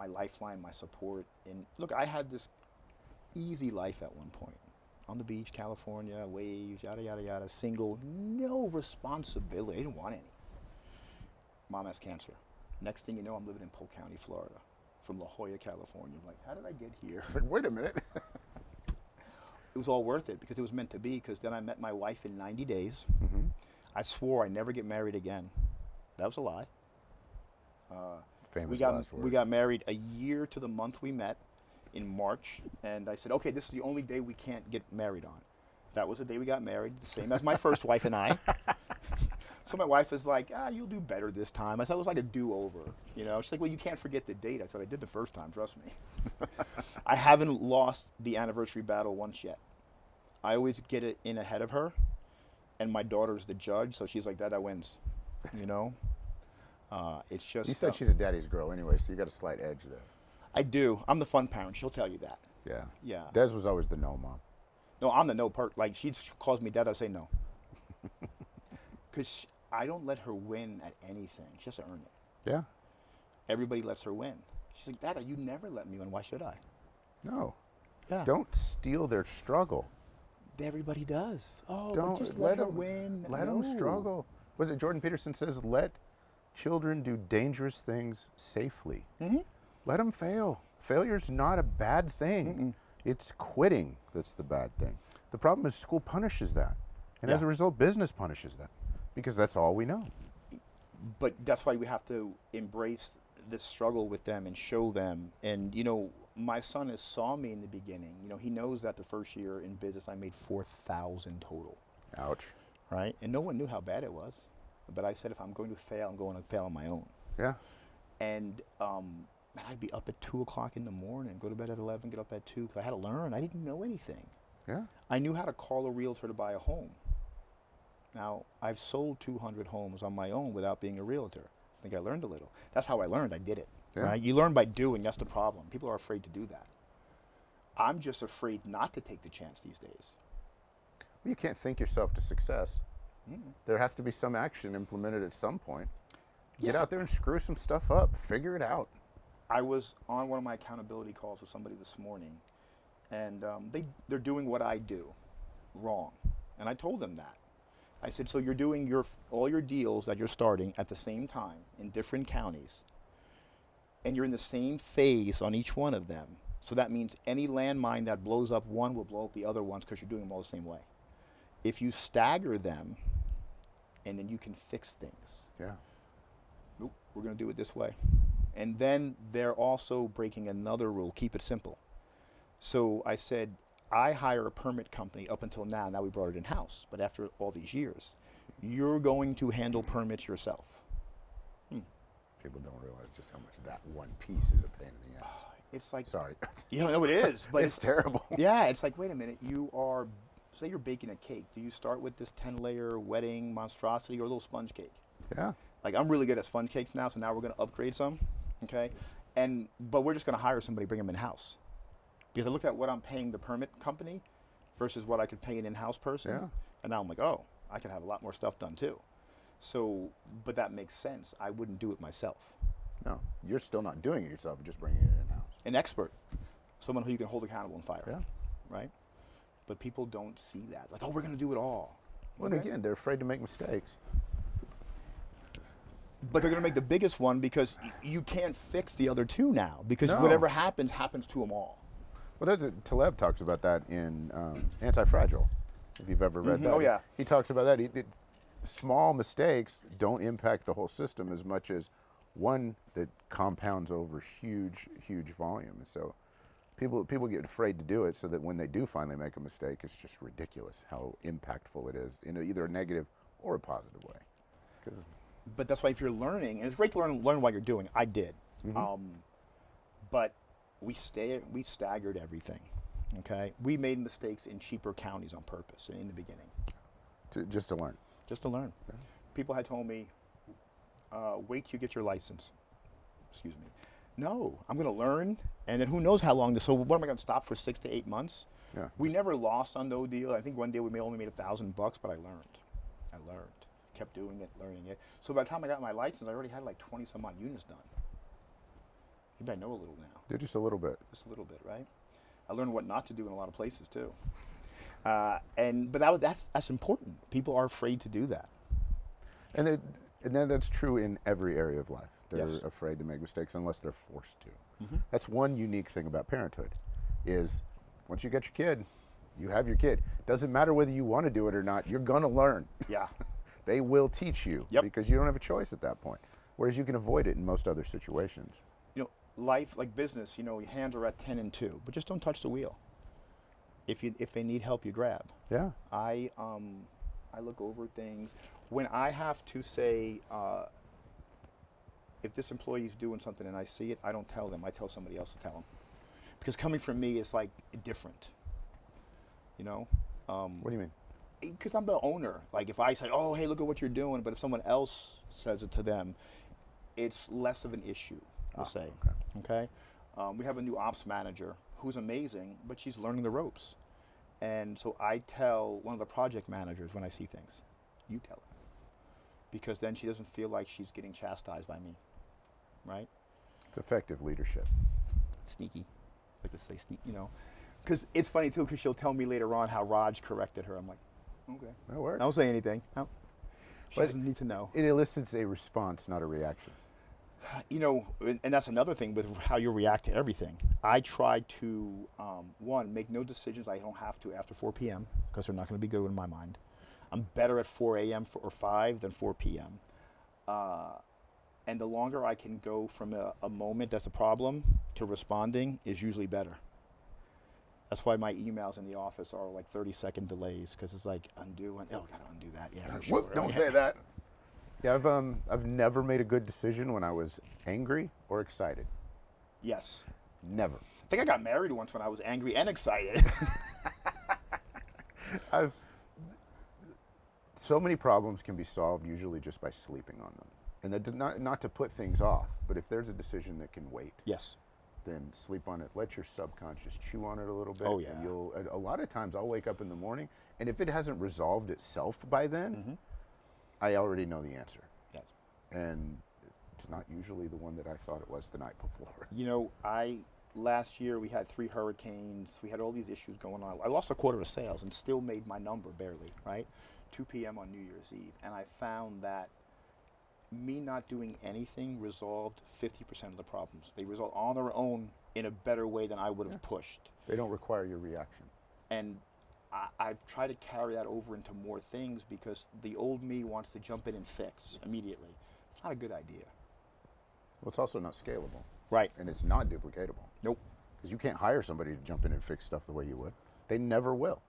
lifeline, my support. And look, I had this easy life at one point. on the beach, California, waves, yada, yada, yada, single, no responsibility. I didn't want any. Mom has cancer. Next thing you know, I'm living in Polk County, Florida, from La Jolla, California. I'm like, how did I get here? Like, wait a minute. It was all worth it because it was meant to be, because then I met my wife in 90 days. Mm-hmm. I swore I'd never get married again. That was a lie. Famous we last words. got married a year to the month we met in March, and I said, okay, this is the only day we can't get married on. That was the day we got married, the same as my first wife and I. So my wife is like, you'll do better this time. I said it was like a do-over, you know. She's like, well, you can't forget the date. I said, I did the first time, trust me. I haven't lost the anniversary battle once yet. I always get it in ahead of her, and my daughter's the judge, so she's like, Dad, that wins, you know. It's just. You said she's a daddy's girl anyway, so you got a slight edge there. I do. I'm the fun parent. She'll tell you that. Yeah. Yeah. Des was always the no mom. No, I'm the no part. Like, she calls me Dad, I say no. Because I don't let her win at anything. She has to earn it. Yeah. Everybody lets her win. She's like, Dad, you never let me win. Why should I? No. Yeah. Don't steal their struggle. Everybody does. Oh, Don't just let her win. Let them struggle. Was it Jordan Peterson says, let children do dangerous things safely. Mm-hmm. Let them fail. Failure's not a bad thing. Mm-mm. It's quitting that's the bad thing. The problem is school punishes that. And as Yeah. a result, business punishes that. Because that's all we know. But that's why we have to embrace this struggle with them and show them. And, you know, my son has saw me in the beginning. You know, he knows that the first year in business I made 4,000 total. Ouch. Right? And no one knew how bad it was. But I said, if I'm going to fail, I'm going to fail on my own. Yeah. And I'd be up at 2 o'clock in the morning, go to bed at 11, get up at 2, because I had to learn. I didn't know anything. Yeah. I knew how to call a realtor to buy a home. Now, I've sold 200 homes on my own without being a realtor. I think I learned a little. That's how I learned. I did it. Yeah. Right? You learn by doing. That's the problem. People are afraid to do that. I'm just afraid not to take the chance these days. Well, you can't think yourself to success. Mm. There has to be some action implemented at some point. Get Yeah. out there and screw some stuff up. Figure it out. I was on one of my accountability calls with somebody this morning, and they're doing what I do wrong. And I told them that. I said, so you're doing all your deals that you're starting at the same time in different counties, and you're in the same phase on each one of them. So that means any landmine that blows up one will blow up the other ones because you're doing them all the same way. If you stagger them, and then you can fix things. Yeah. Nope, we're going to do it this way. And then they're also breaking another rule, keep it simple. So I said, I hire a permit company up until now. Now we brought it in-house. But after all these years, you're going to handle permits yourself. People don't realize just how much that one piece is a pain in the ass. It's like, Sorry. you know, it is. But It's terrible. yeah, it's like, wait a minute. You are, say you're baking a cake. Do you start with this 10-layer wedding monstrosity or a little sponge cake? Yeah. Like, I'm really good at sponge cakes now, so now we're going to upgrade some, okay? But we're just going to hire somebody, bring them in-house. Because I looked at what I'm paying the permit company versus what I could pay an in-house person. Yeah. And now I'm like, oh, I can have a lot more stuff done too. So, but that makes sense. I wouldn't do it myself. No, you're still not doing it yourself. You're just bringing it in-house. An expert, someone who you can hold accountable and fire, Yeah. right? But people don't see that. Like, oh, we're going to do it all. Well, and again, they're afraid to make mistakes. But they're going to make the biggest one because you can't fix the other two now because No. whatever happens to them all. Well, that's it. Taleb talks about that in Anti-Fragile, if you've ever read that. Oh, yeah. He talks about that. Small mistakes don't impact the whole system as much as one that compounds over huge, huge volume. And so people get afraid to do it so that when they do finally make a mistake, it's just ridiculous how impactful it is in either a negative or a positive way. 'Cause But that's why if you're learning, and it's great to learn while you're doing. I did, but we staggered everything. Okay, we made mistakes in cheaper counties on purpose in the beginning, just to learn. just to learn. Yeah. People had told me, "Wait till you get your license." Excuse me. No, I'm going to learn, and then who knows how long. So what am I going to stop for 6 to 8 months? Yeah. We never lost on no deal. I think one day we only made $1,000, but I learned. Kept doing it, learning it. So by the time I got my license, I already had like 20 some odd units done. Maybe I know a little now, Just a little bit. just a little bit, right? I learned what not to do in a lot of places too. But that's important. People are afraid to do that. And then that's true in every area of life. They're Yes. afraid to make mistakes unless they're forced to. That's one unique thing about parenthood, is once you get your kid, you have your kid. Doesn't matter whether you want to do it or not, you're going to learn. Yeah. They will teach you because you don't have a choice at that point. Whereas you can avoid it in most other situations. Life, like business, your hands are at 10 and 2, but just don't touch the wheel. If they need help, you grab. Yeah. I look over things. When I have to say, if this employee is doing something and I see it, I don't tell them. I tell somebody else to tell them. Because coming from me is like different. What do you mean? Because I'm the owner. Like if I say, oh, hey, look at what you're doing, but if someone else says it to them, it's less of an issue, we'll say. Okay? We have a new ops manager who's amazing, but she's learning the ropes. And so I tell one of the project managers when I see things, you tell her. Because then she doesn't feel like she's getting chastised by me, right? It's effective leadership. Sneaky. I like to say sneaky, Because it's funny too, because she'll tell me later on how Raj corrected her. I'm like, okay. That works. I don't say anything. No. She doesn't need to know. It elicits a response, not a reaction. And that's another thing with how you react to everything. I try to, one, make no decisions I don't have to after 4 p.m. because they're not going to be good in my mind. I'm better at 4 a.m. or 5 than 4 p.m. And the longer I can go from a moment that's a problem to responding is usually better. That's why my emails in the office are like 30-second delays, because it's like undo and gotta undo that. Yeah, for sure. Whoop, don't say that. Yeah, I've never made a good decision when I was angry or excited. Yes. Never. I think I got married once when I was angry and excited. So many problems can be solved usually just by sleeping on them. And that not to put things off, but if there's a decision that can wait, Yes. then sleep on it. Let your subconscious chew on it a little bit. Oh, yeah. And a lot of times I'll wake up in the morning, and if it hasn't resolved itself by then, I already know the answer. Yes. And it's not usually the one that I thought it was the night before. Last year we had 3 hurricanes. We had all these issues going on. I lost a quarter of sales and still made my number barely, right? 2 p.m. on New Year's Eve. And I found that me not doing anything resolved 50% of the problems. They resolved on their own in a better way than I would have pushed. They don't require your reaction. And I've tried to carry that over into more things because the old me wants to jump in and fix immediately. It's not a good idea. Well, it's also not scalable. Right. And it's not duplicatable. Nope. Because you can't hire somebody to jump in and fix stuff the way you would. They never will.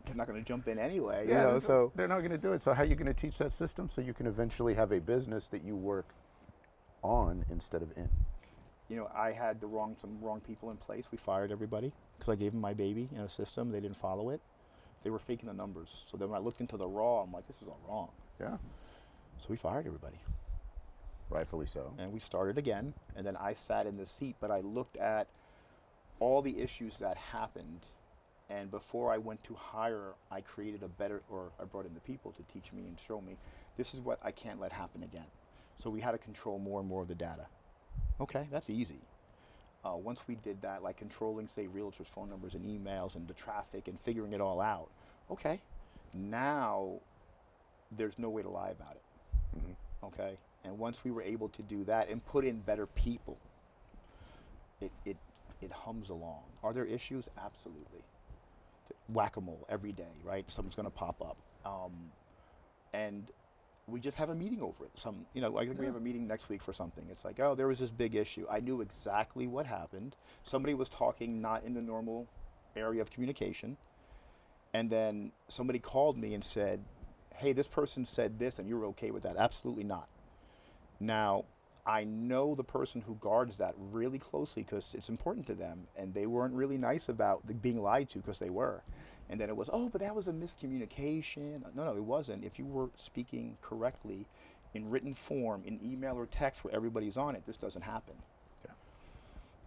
They're not going to jump in anyway. So they're not going to do it. So how are you going to teach that system so you can eventually have a business that you work on instead of in? I had some wrong people in place. We fired everybody because I gave them my baby in a system. They didn't follow it. They were faking the numbers. So then when I looked into the raw, I'm like, this is all wrong. Yeah. So we fired everybody. Rightfully so. And we started again. And then I sat in the seat, but I looked at all the issues that happened. And before I went to hire, I created I brought in the people to teach me and show me, this is what I can't let happen again. So we had to control more and more of the data. Okay, that's easy. Once we did that, like controlling, say, realtors' phone numbers and emails and the traffic and figuring it all out, okay, now there's no way to lie about it, okay? And once we were able to do that and put in better people, it hums along. Are there issues? Absolutely. Whack-a-mole every day, right? Something's going to pop up. And we just have a meeting over it. I think we have a meeting next week for something. It's like, oh, there was this big issue. I knew exactly what happened. Somebody was talking not in the normal area of communication. And then somebody called me and said, hey, this person said this and you're okay with that. Absolutely not. Now, I know the person who guards that really closely because it's important to them, and they weren't really nice about being lied to because they were. And then it was, oh, but that was a miscommunication. No, it wasn't. If you were speaking correctly in written form, in email or text where everybody's on it, this doesn't happen. Yeah.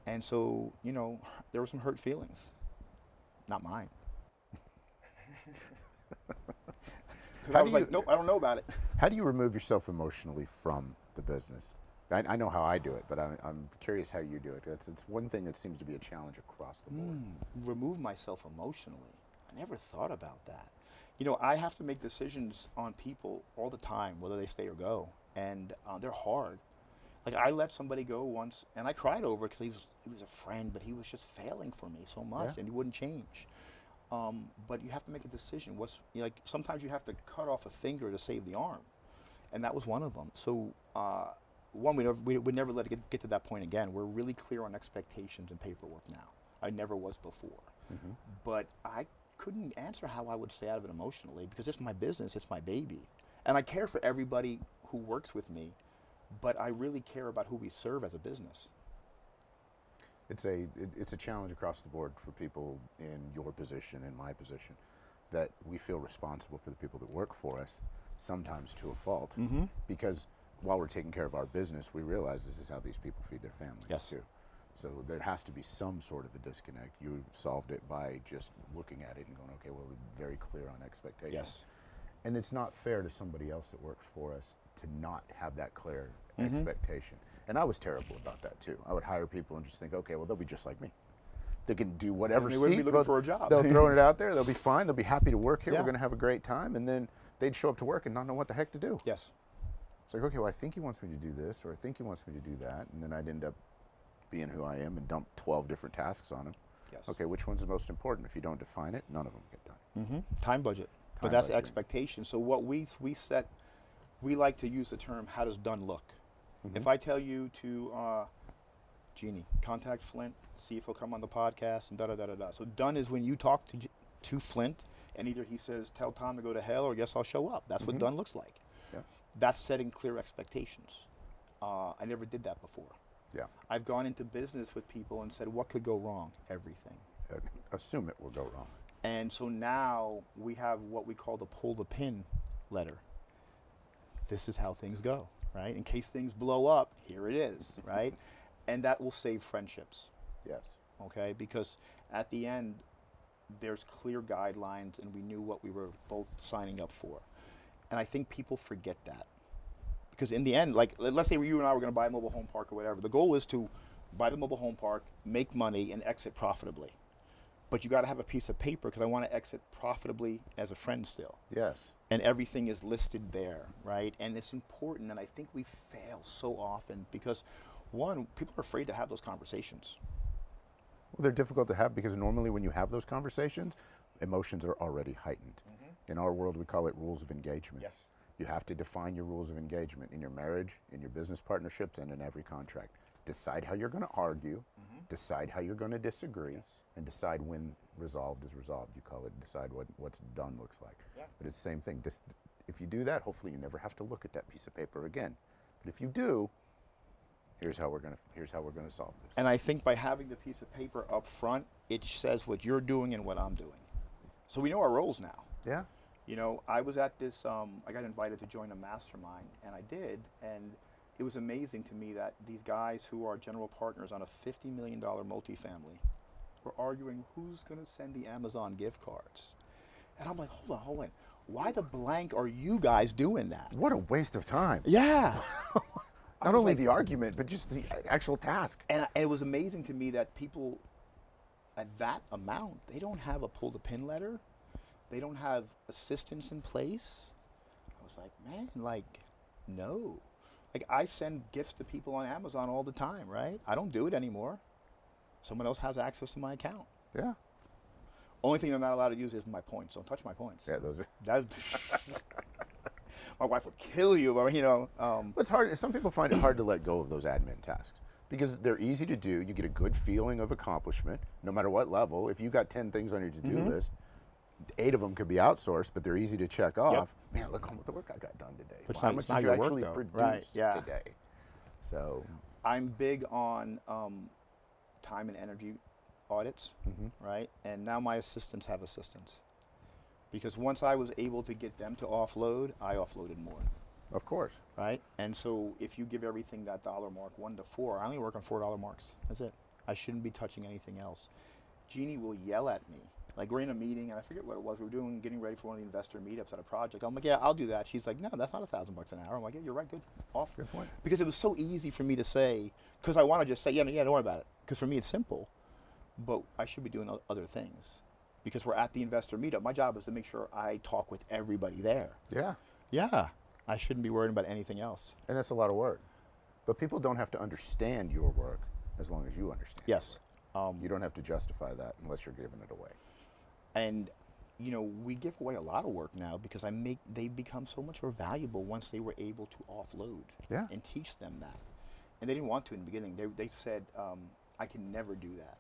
And so, there were some hurt feelings. Not mine. I was like, nope, I don't know about it. How do you remove yourself emotionally from the business? I know how I do it, but I'm curious how you do it. It's one thing that seems to be a challenge across the board. Remove myself emotionally. I never thought about that. You know, I have to make decisions on people all the time, whether they stay or go, and they're hard. Like I let somebody go once, and I cried over it because he was a friend, but he was just failing for me so much, and he wouldn't change. But you have to make a decision. Like sometimes you have to cut off a finger to save the arm, and that was one of them. So one, we would never let it get to that point again. We're really clear on expectations and paperwork now. I never was before, but I couldn't answer how I would stay out of it emotionally because it's my business, it's my baby, and I care for everybody who works with me, but I really care about who we serve as a business. It's a challenge across the board for people in your position, in my position, that we feel responsible for the people that work for us, sometimes to a fault, because while we're taking care of our business, we realize this is how these people feed their families too. So there has to be some sort of a disconnect. You solved it by just looking at it and going, okay, well, very clear on expectations. Yes. And it's not fair to somebody else that works for us to not have that clear expectation. And I was terrible about that too. I would hire people and just think, okay, well, they'll be just like me. They can do whatever. They wouldn't be looking for a job. They'll throw it out there. They'll be fine. They'll be happy to work here. Yeah. We're going to have a great time. And then they'd show up to work and not know what the heck to do. Yes. It's like, okay, well, I think he wants me to do this, or I think he wants me to do that. And then I'd end up being who I am and dump 12 different tasks on him. Yes. Okay, which one's the most important? If you don't define it, none of them get done. Time budget. But that's expectation. So what we set, we like to use the term, how does done look? If I tell you to, Jeannie, contact Flint, see if he'll come on the podcast, and da-da-da-da-da. So done is when you talk to Flint, and either he says, tell Tom to go to hell, or yes, I'll show up. That's what done looks like. Yeah. That's setting clear expectations. I never did that before. Yeah. I've gone into business with people and said, what could go wrong? Everything. Assume it will go wrong. And so now we have what we call the pull the pin letter. This is how things go, right? In case things blow up, here it is, right? And that will save friendships. Yes. Okay? Because at the end, there's clear guidelines and we knew what we were both signing up for. And I think people forget that. Because in the end, like, let's say you and I were going to buy a mobile home park or whatever. The goal is to buy the mobile home park, make money, and exit profitably. But you got to have a piece of paper because I want to exit profitably as a friend still. Yes. And everything is listed there, right? And it's important, and I think we fail so often because, one, people are afraid to have those conversations. Well, they're difficult to have because normally when you have those conversations, emotions are already heightened. In our world, we call it rules of engagement. Yes. You have to define your rules of engagement in your marriage, in your business partnerships, and in every contract. Decide how you're going to argue, decide how you're going to disagree, and decide when resolved is resolved. You call it decide what's done looks like. Yeah. But it's the same thing. If you do that, hopefully you never have to look at that piece of paper again. But if you do, here's how we're going to solve this. And I think by having the piece of paper up front, it says what you're doing and what I'm doing. So we know our roles now. Yeah. You know, I was at this, I got invited to join a mastermind, and I did, and it was amazing to me that these guys who are general partners on a $50 million multifamily were arguing who's going to send the Amazon gift cards. And I'm like, hold on. Why the blank are you guys doing that? What a waste of time. Yeah. Not only the argument, but just the actual task. And it was amazing to me that people at that amount, they don't have a pull the pin letter. They don't have assistance in place. I was like, man, like, no. Like, I send gifts to people on Amazon all the time, right? I don't do it anymore. Someone else has access to my account. Yeah. Only thing I'm not allowed to use is my points. Don't touch my points. Yeah, those are. My wife would kill you, but you know. It's hard. Some people find it hard to let go of those admin tasks because they're easy to do. You get a good feeling of accomplishment, no matter what level. If you got 10 things on your to-do list, 8 of them could be outsourced, but they're easy to check off. Man, look at the work I got done today. But how much did you actually produce yeah. today? So I'm big on time and energy audits, right? And now my assistants have assistants. Because once I was able to get them to offload, I offloaded more. Of course. Right? And so if you give everything that dollar mark, 1 to 4, I only work on $4 marks. That's it. I shouldn't be touching anything else. Jeannie will yell at me. Like we're in a meeting, and I forget what it was. We were getting ready for one of the investor meetups at a project. I'm like, yeah, I'll do that. She's like, no, that's not $1,000 an hour. I'm like, yeah, you're right, good, off. Good point. Because it was so easy for me to say, because I want to just say, yeah, don't worry about it. Because for me, it's simple, but I should be doing other things. Because we're at the investor meetup. My job is to make sure I talk with everybody there. Yeah. Yeah, I shouldn't be worried about anything else. And that's a lot of work. But people don't have to understand your work as long as you understand. Yes. You don't have to justify that unless you're giving it away. And, we give away a lot of work now because they've become so much more valuable once they were able to offload and teach them that. And they didn't want to in the beginning. They said, I can never do that.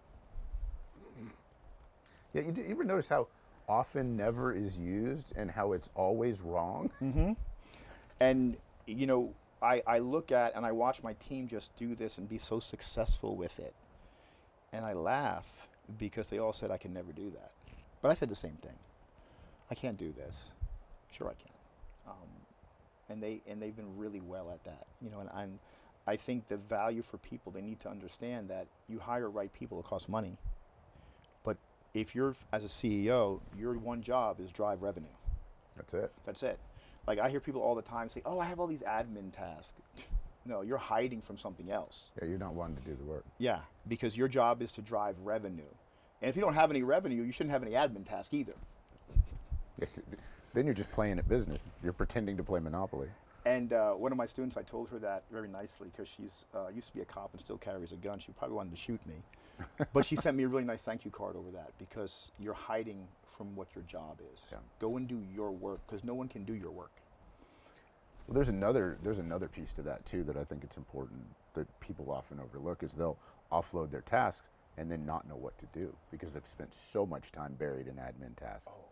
Yeah, you ever notice how often never is used and how it's always wrong? Mm-hmm. And, I look at and I watch my team just do this and be so successful with it. And I laugh because they all said I can never do that. But I said the same thing. I can't do this. Sure I can. And they've been really well at that. And I think the value for people, they need to understand that you hire right people, it costs money. But if you're, as a CEO, your one job is drive revenue. That's it. That's it. Like I hear people all the time say, oh, I have all these admin tasks. No, you're hiding from something else. Yeah, you're not wanting to do the work. Yeah, because your job is to drive revenue. And if you don't have any revenue, you shouldn't have any admin task either. Yes, then you're just playing at business. You're pretending to play Monopoly. And one of my students, I told her that very nicely because she's used to be a cop and still carries a gun. She probably wanted to shoot me. But she sent me a really nice thank you card over that because you're hiding from what your job is. Yeah. Go and do your work because no one can do your work. Well, there's another piece to that too that I think it's important that people often overlook is they'll offload their tasks and then not know what to do because they've spent so much time buried in admin tasks. Oh.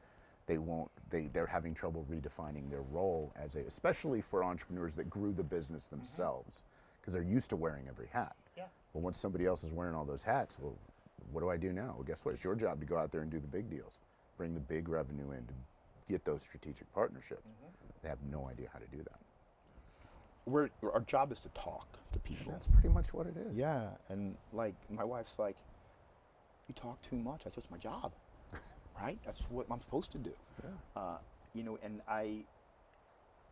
They're having trouble redefining their role especially for entrepreneurs that grew the business themselves because they're used to wearing every hat. Yeah. Well, once somebody else is wearing all those hats, well, what do I do now? Well, guess what? It's your job to go out there and do the big deals, bring the big revenue in to get those strategic partnerships. They have no idea how to do that. Our job is to talk to people. That's pretty much what it is. Yeah, and like my wife's like, you talk too much. I said, it's my job, right? That's what I'm supposed to do. Yeah. And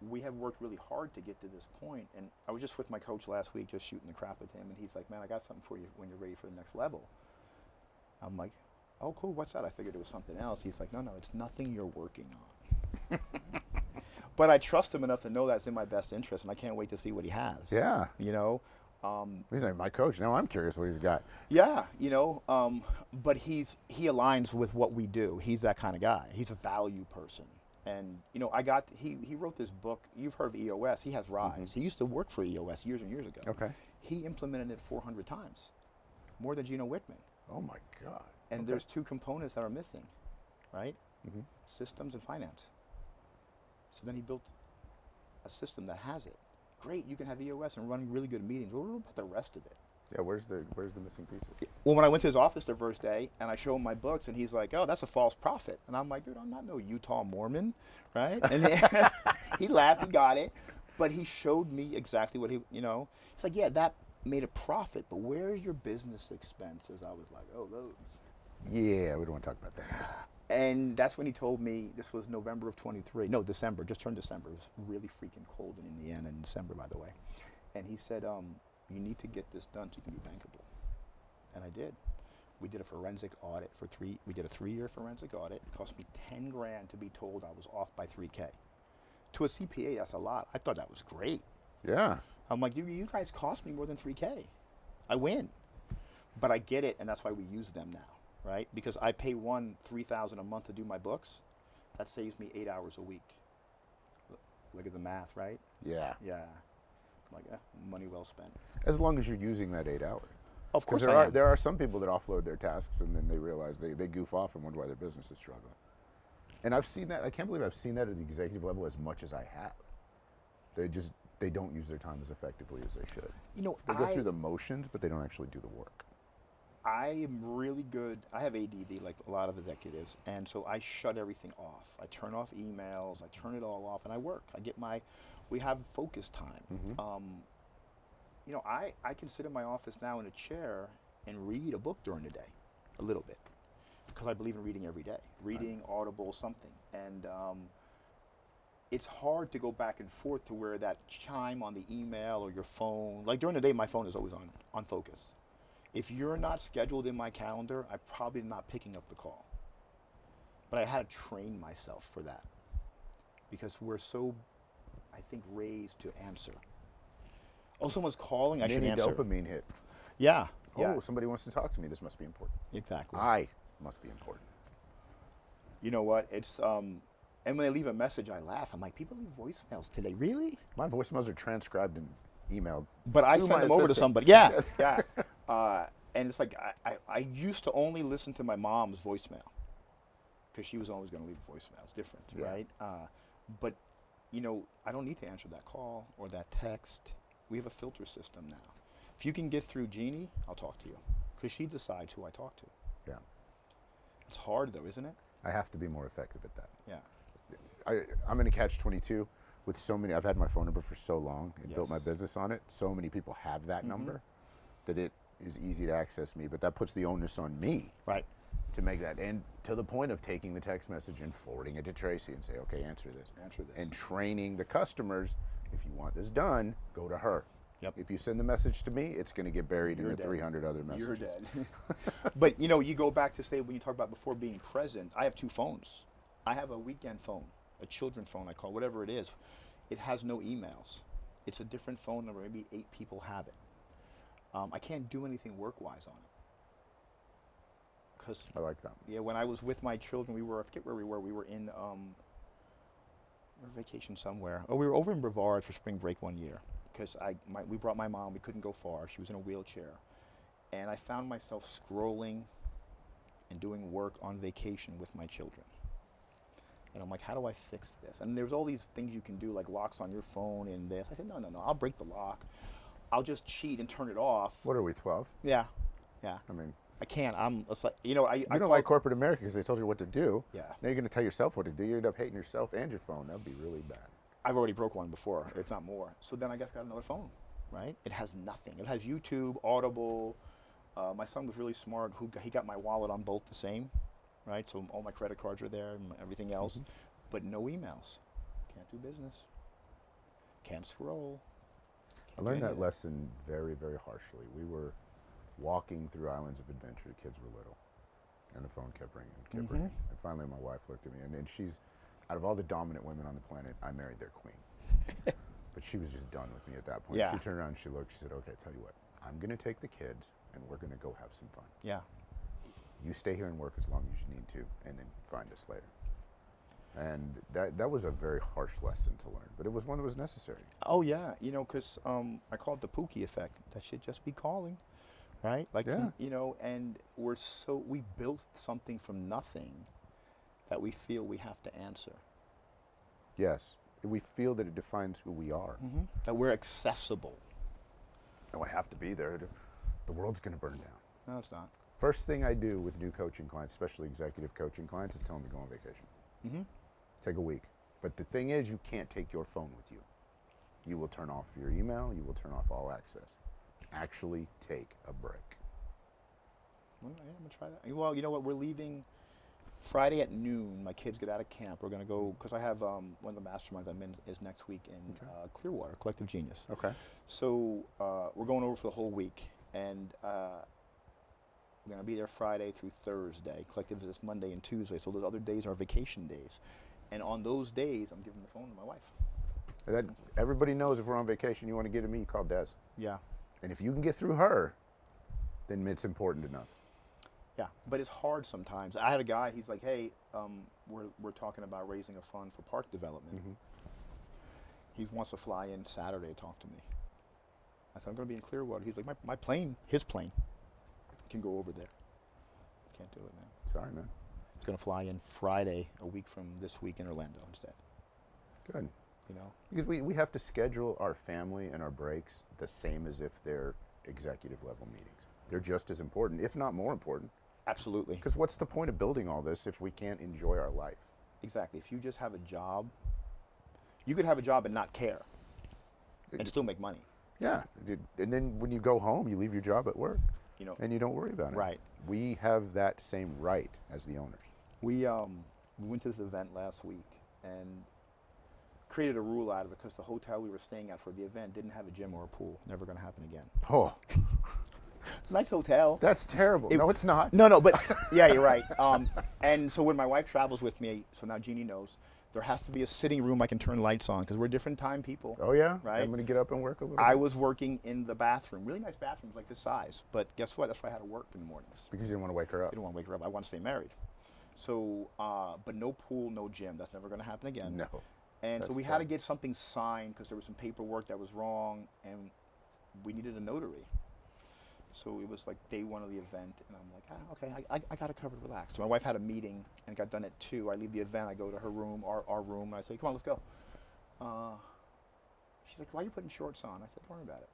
we have worked really hard to get to this point. And I was just with my coach last week, just shooting the crap with him, and he's like, man, I got something for you when you're ready for the next level. I'm like, oh, cool, what's that? I figured it was something else. He's like, no, it's nothing you're working on. But I trust him enough to know that's in my best interest, and I can't wait to see what he has. Yeah. He's not my coach. Now I'm curious what he's got. Yeah, but he aligns with what we do. He's that kind of guy. He's a value person. And, he wrote this book. You've heard of EOS. He has Rise. Mm-hmm. He used to work for EOS years and years ago. Okay. He implemented it 400 times, more than Gino Wickman. Oh, my God. And there's two components that are missing, right? Mm-hmm. Systems and finance. So then he built a system that has it. Great, you can have EOS and run really good meetings. What about the rest of it? Yeah, where's the missing piece? Well, when I went to his office the first day and I showed him my books and he's like, oh, that's a false prophet. And I'm like, dude, I'm not no Utah Mormon, right? And he laughed, he got it. But he showed me exactly what he's like, yeah, that made a profit, but where's your business expenses? I was like, oh, those. Yeah, we don't want to talk about that. And that's when he told me, this was November of 23. No, December, just turned December. It was really freaking cold in Indiana in December, by the way. And he said, you need to get this done so you can be bankable. And I did. We did a forensic audit we did a 3-year forensic audit. It cost me $10,000 to be told I was off by $3,000. To a CPA, that's a lot. I thought that was great. Yeah. I'm like, dude, you guys cost me more than $3,000. I win. But I get it, and that's why we use them now. Right? Because I pay $3,000 a month to do my books. That saves me 8 hours a week. Look at the math, right? Yeah. Yeah. I'm like, money well spent. As long as you're using that 8 hours. Of course there are some people that offload their tasks and then they realize they goof off and wonder why their business is struggling. And I've seen that. I can't believe I've seen that at the executive level as much as I have. They don't use their time as effectively as they should. They go through the motions, but they don't actually do the work. I am really good. I have ADD like a lot of executives, and so I shut everything off. I turn off emails, I turn it all off, and I work. We have focus time. Mm-hmm. I can sit in my office now in a chair and read a book during the day, a little bit. because I believe in reading every day. Reading, Audible, something. And it's hard to go back and forth to where that chime on the email or your phone, like during the day, my phone is always on focus. If you're not scheduled in my calendar, I'm probably not picking up the call. But I had to train myself for that because we're so, I think, raised to answer. Oh, someone's calling, I should Mini answer. dopamine hit. Yeah. Oh, Yeah. somebody wants to talk to me. This must be important. Exactly. I must be important. You know what? It's and when they leave a message, I laugh. I'm like, people leave voicemails today, really? My voicemails are transcribed and emailed. But I to send my them over to assistant. somebody. Yeah, yeah. And it's like I used to only listen to my mom's voicemail because she was always going to leave a voicemail. It's different, Yeah. right? But you know, I don't need to answer that call or that text. We have a filter system now. If you can get through Jeannie, I'll talk to you because she decides who I talk to. Yeah. It's hard though, isn't it? I have to be more effective at that. Yeah. I'm in a catch-22 with so many. I've had my phone number for so long and built my Yes. business on it. So many people have that number that it is easy to access me, but that puts the onus on me Right. to make that. And to the point of taking the text message and forwarding it to Tracy and say, okay, answer this. Answer this. And training the customers, if you want this done, go to her. Yep. If you send the message to me, it's going to get buried in You're the dead. 300 other messages. You're dead. But you know, you go back to say when you talk about before being present. I have two phones. I have a weekend phone, a children's phone. I call it, whatever it is. It has no emails. It's a different phone number. Maybe 8 people have it. I can't do anything work-wise on it. Because I like that. yeah, when I was with my children, I forget where we were. We were in vacation somewhere. Oh, we were over in Brevard for spring break one year because we brought my mom. We couldn't go far. She was in a wheelchair, and I found myself scrolling and doing work on vacation with my children. And I'm like, how do I fix this? And there's all these things you can do, like locks on your phone and this. I said, no, I'll break the lock. I'll just cheat and turn it off. What are we, 12? Yeah. I mean, I can't. It's like, you know, you don't like corporate America because they told you what to do. Yeah. Now you're going to tell yourself what to do. You end up hating yourself and your phone. That would be really bad. I've already broke one before, if not more. So then I guess got another phone, right? It has nothing. It has YouTube, Audible. My son was really smart. He got my wallet on both the same, right? So all my credit cards are there and everything else, but no emails. Can't do business. Can't scroll. I learned that lesson very, very harshly. We were walking through Islands of Adventure. The kids were little, and the phone kept ringing, ringing. And finally, my wife looked at me, and she's, out of all the dominant women on the planet, I married their queen. But she was just done with me at that point. Yeah. She turned around and she looked. She said, "Okay, tell you what, I'm going to take the kids, and we're going to go have some fun. Yeah. You stay here and work as long as you need to, and then find us later." And that was a very harsh lesson to learn, but it was one that was necessary. Oh yeah, you know, because I call it the Pookie effect. That should just be calling, right? Like, Yeah. you know, and we built something from nothing that we feel we have to answer. Yes, we feel that it defines who we are. That we're accessible. Oh, I have to be there. The world's going to burn down. No, it's not. First thing I do with new coaching clients, especially executive coaching clients, is tell them to go on vacation. Take a week. But the thing is, you can't take your phone with you. You will turn off your email. You will turn off all access. Actually take a break. Well, yeah, I'm going to try that. Well, you know what? We're leaving Friday at noon. My kids get out of camp. We're going to go, because I have one of the masterminds I'm in is next week in Clearwater, Collective Genius. Okay. So we're going over for the whole week. And we're going to be there Friday through Thursday. Collective is Monday and Tuesday. So those other days are vacation days. And on those days, I'm giving the phone to my wife. That everybody knows if we're on vacation, you want to get to me, you call Des. Yeah. And if you can get through her, then it's important enough. Yeah, but it's hard sometimes. I had a guy, he's like, hey, we're talking about raising a fund for park development. He wants to fly in Saturday to talk to me. I said, I'm going to be in Clearwater. He's like, my plane, his plane, can go over there. Can't do it, man. Sorry, man. He's going to fly in Friday, a week from this week in Orlando instead. Good. You know? Because we have to schedule our family and our breaks the same as if they're executive level meetings. They're just as important, if not more important. Absolutely. Because what's the point of building all this if we can't enjoy our life? Exactly. If you just have a job, you could have a job and not care and still make money. Yeah. And then when you go home, you leave your job at work. You know, and you don't worry about it. right. we have that same right as the owners. We went to this event last week and created a rule out of it because the hotel we were staying at for the event didn't have a gym or a pool. Never going to happen again. Oh, Nice hotel. that's terrible. No, it's not. No, but yeah, you're right. And so when my wife travels with me, so now Jeannie knows, there has to be a sitting room I can turn lights on because we're different time people. Oh yeah, Right? I'm going to get up and work a little I bit. was working in the bathroom, really nice bathrooms like this size. But guess what? That's why I had to work in the mornings. Because you didn't want to wake her I up. didn't want to wake her up. I want to stay married. So, but no pool, no gym. That's never going to happen again. No. And so That's we had tough. to get something signed because there was some paperwork that was wrong, and we needed a notary. So it was like day one of the event, and I'm like, okay, I got it covered, relax. So my wife had a meeting and got done at 2. I leave the event, I go to her room, our room, and I say, come on, let's go. She's like, why are you putting shorts on? I said, don't worry about it.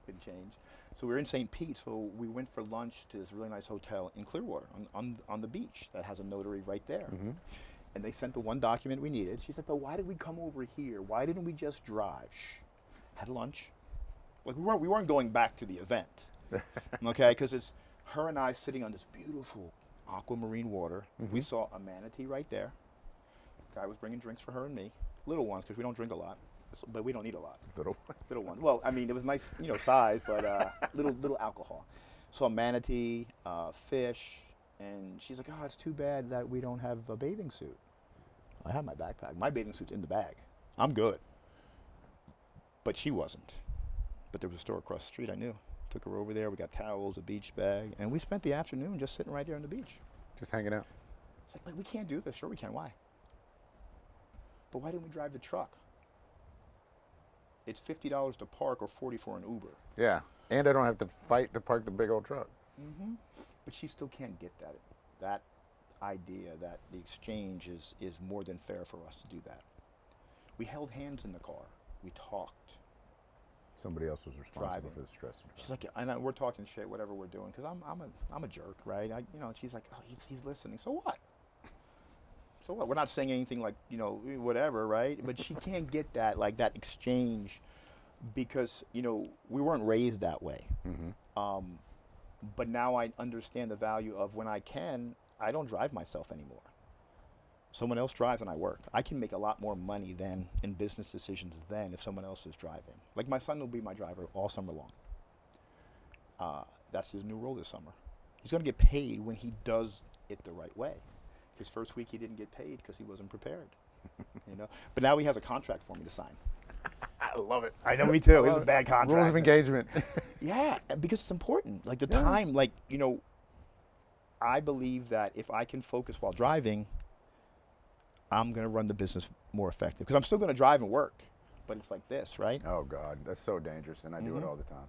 Didn't change. So we were in St. Pete, so we went for lunch to this really nice hotel in Clearwater on the beach that has a notary right there. Mm-hmm. And they sent the one document we needed. She's like, but why did we come over here? Why didn't we just drive? Shh. Had lunch. Like we weren't going back to the event. Okay, because it's her and I sitting on this beautiful aquamarine water. Mm-hmm. We saw a manatee right there. Guy was bringing drinks for her and me, little ones because we don't drink a lot, but we don't need a lot. Little. Little ones. Well, I mean, it was nice, size, but little alcohol. Saw a manatee, fish, and she's like, "Oh, it's too bad that we don't have a bathing suit." I have my backpack. My bathing suit's in the bag. I'm good. But she wasn't. But there was a store across the street. I knew. Took her over there. We got towels, a beach bag, and we spent the afternoon just sitting right there on the beach. Just hanging out. It's like, we can't do this. Sure, we can. Why? But why didn't we drive the truck? It's $50 to park or $40 for an Uber. Yeah. And I don't have to fight to park the big old truck. Mm-hmm. But she still can't get that idea that the exchange is more than fair for us to do that. We held hands in the car. We talked. Somebody else was responsible Driving. for the stress. She's like, we're talking shit, whatever we're doing, because I'm a jerk, right? She's like, oh, he's listening. So what? So what? We're not saying anything like, whatever, right? But she can't get that exchange, because we weren't raised that way. Mm-hmm. But now I understand the value of when I don't drive myself anymore. Someone else drives and I work. I can make a lot more money than in business decisions than if someone else is driving. Like my son will be my driver all summer long. That's his new role this summer. He's going to get paid when he does it the right way. His first week he didn't get paid because he wasn't prepared. But now he has a contract for me to sign. I love it. I know, me too. It was a bad contract. Rules of engagement. Yeah, because it's important. Like the time, I believe that if I can focus while driving, I'm going to run the business more effective. Because I'm still going to drive and work, but it's like this, right? Oh, God. That's so dangerous, and I do it all the time.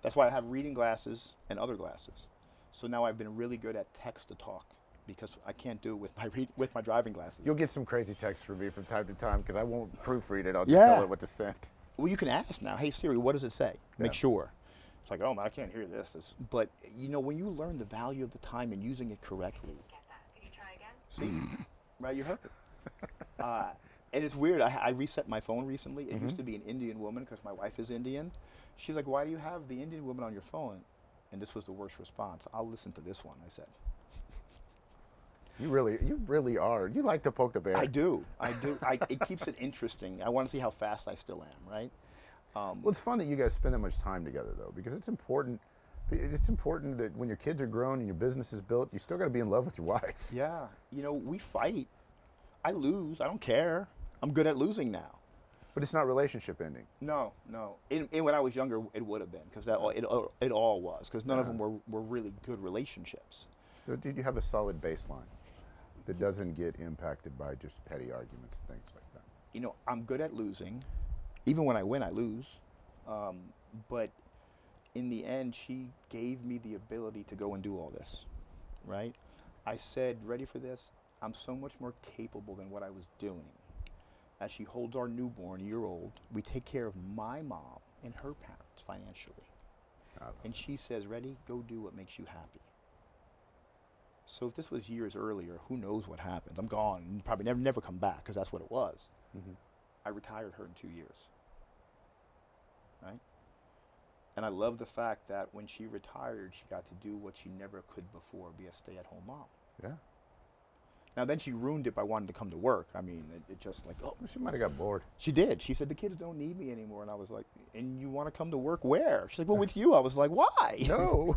That's why I have reading glasses and other glasses. So now I've been really good at text to talk because I can't do it with my driving glasses. You'll get some crazy texts from me from time to time because I won't proofread it. I'll just tell it what to send. Well, you can ask now, hey, Siri, what does it say? Make Yeah. sure. It's like, oh, man, I can't hear this. But, when you learn the value of the time and using it correctly. Get that. Could you try again? See? Right, you heard it. And it's weird. I reset my phone recently. It used to be an Indian woman because my wife is Indian. She's like, why do you have the Indian woman on your phone? And this was the worst response. I'll listen to this one, I said. You really are. You like to poke the bear. I do. It keeps it interesting. I want to see how fast I still am, right? Well, it's fun that you guys spend that much time together, though, because it's important. It's important that when your kids are grown and your business is built, you still got to be in love with your wife. Yeah. We fight. I lose. I don't care. I'm good at losing now. But it's not relationship ending. No. And when I was younger, it would have been because it all was because none of them were really good relationships. So did you have a solid baseline that doesn't get impacted by just petty arguments and things like that? I'm good at losing. Even when I win, I lose. But in the end, she gave me the ability to go and do all this, right? I said, ready for this? I'm so much more capable than what I was doing. As she holds our newborn, year-old, we take care of my mom and her parents financially. And she says, ready? Go do what makes you happy. So if this was years earlier, who knows what happens? I'm gone and probably never come back because that's what it was. Mm-hmm. I retired her in 2 years, right? And I love the fact that when she retired, she got to do what she never could before, be a stay-at-home mom. Yeah. Now then she ruined it by wanting to come to work. I mean, it just like, oh. She might have got bored. She did. She said, the kids don't need me anymore. And I was like, and you want to come to work where? She's like, well, with you. I was like, why? No.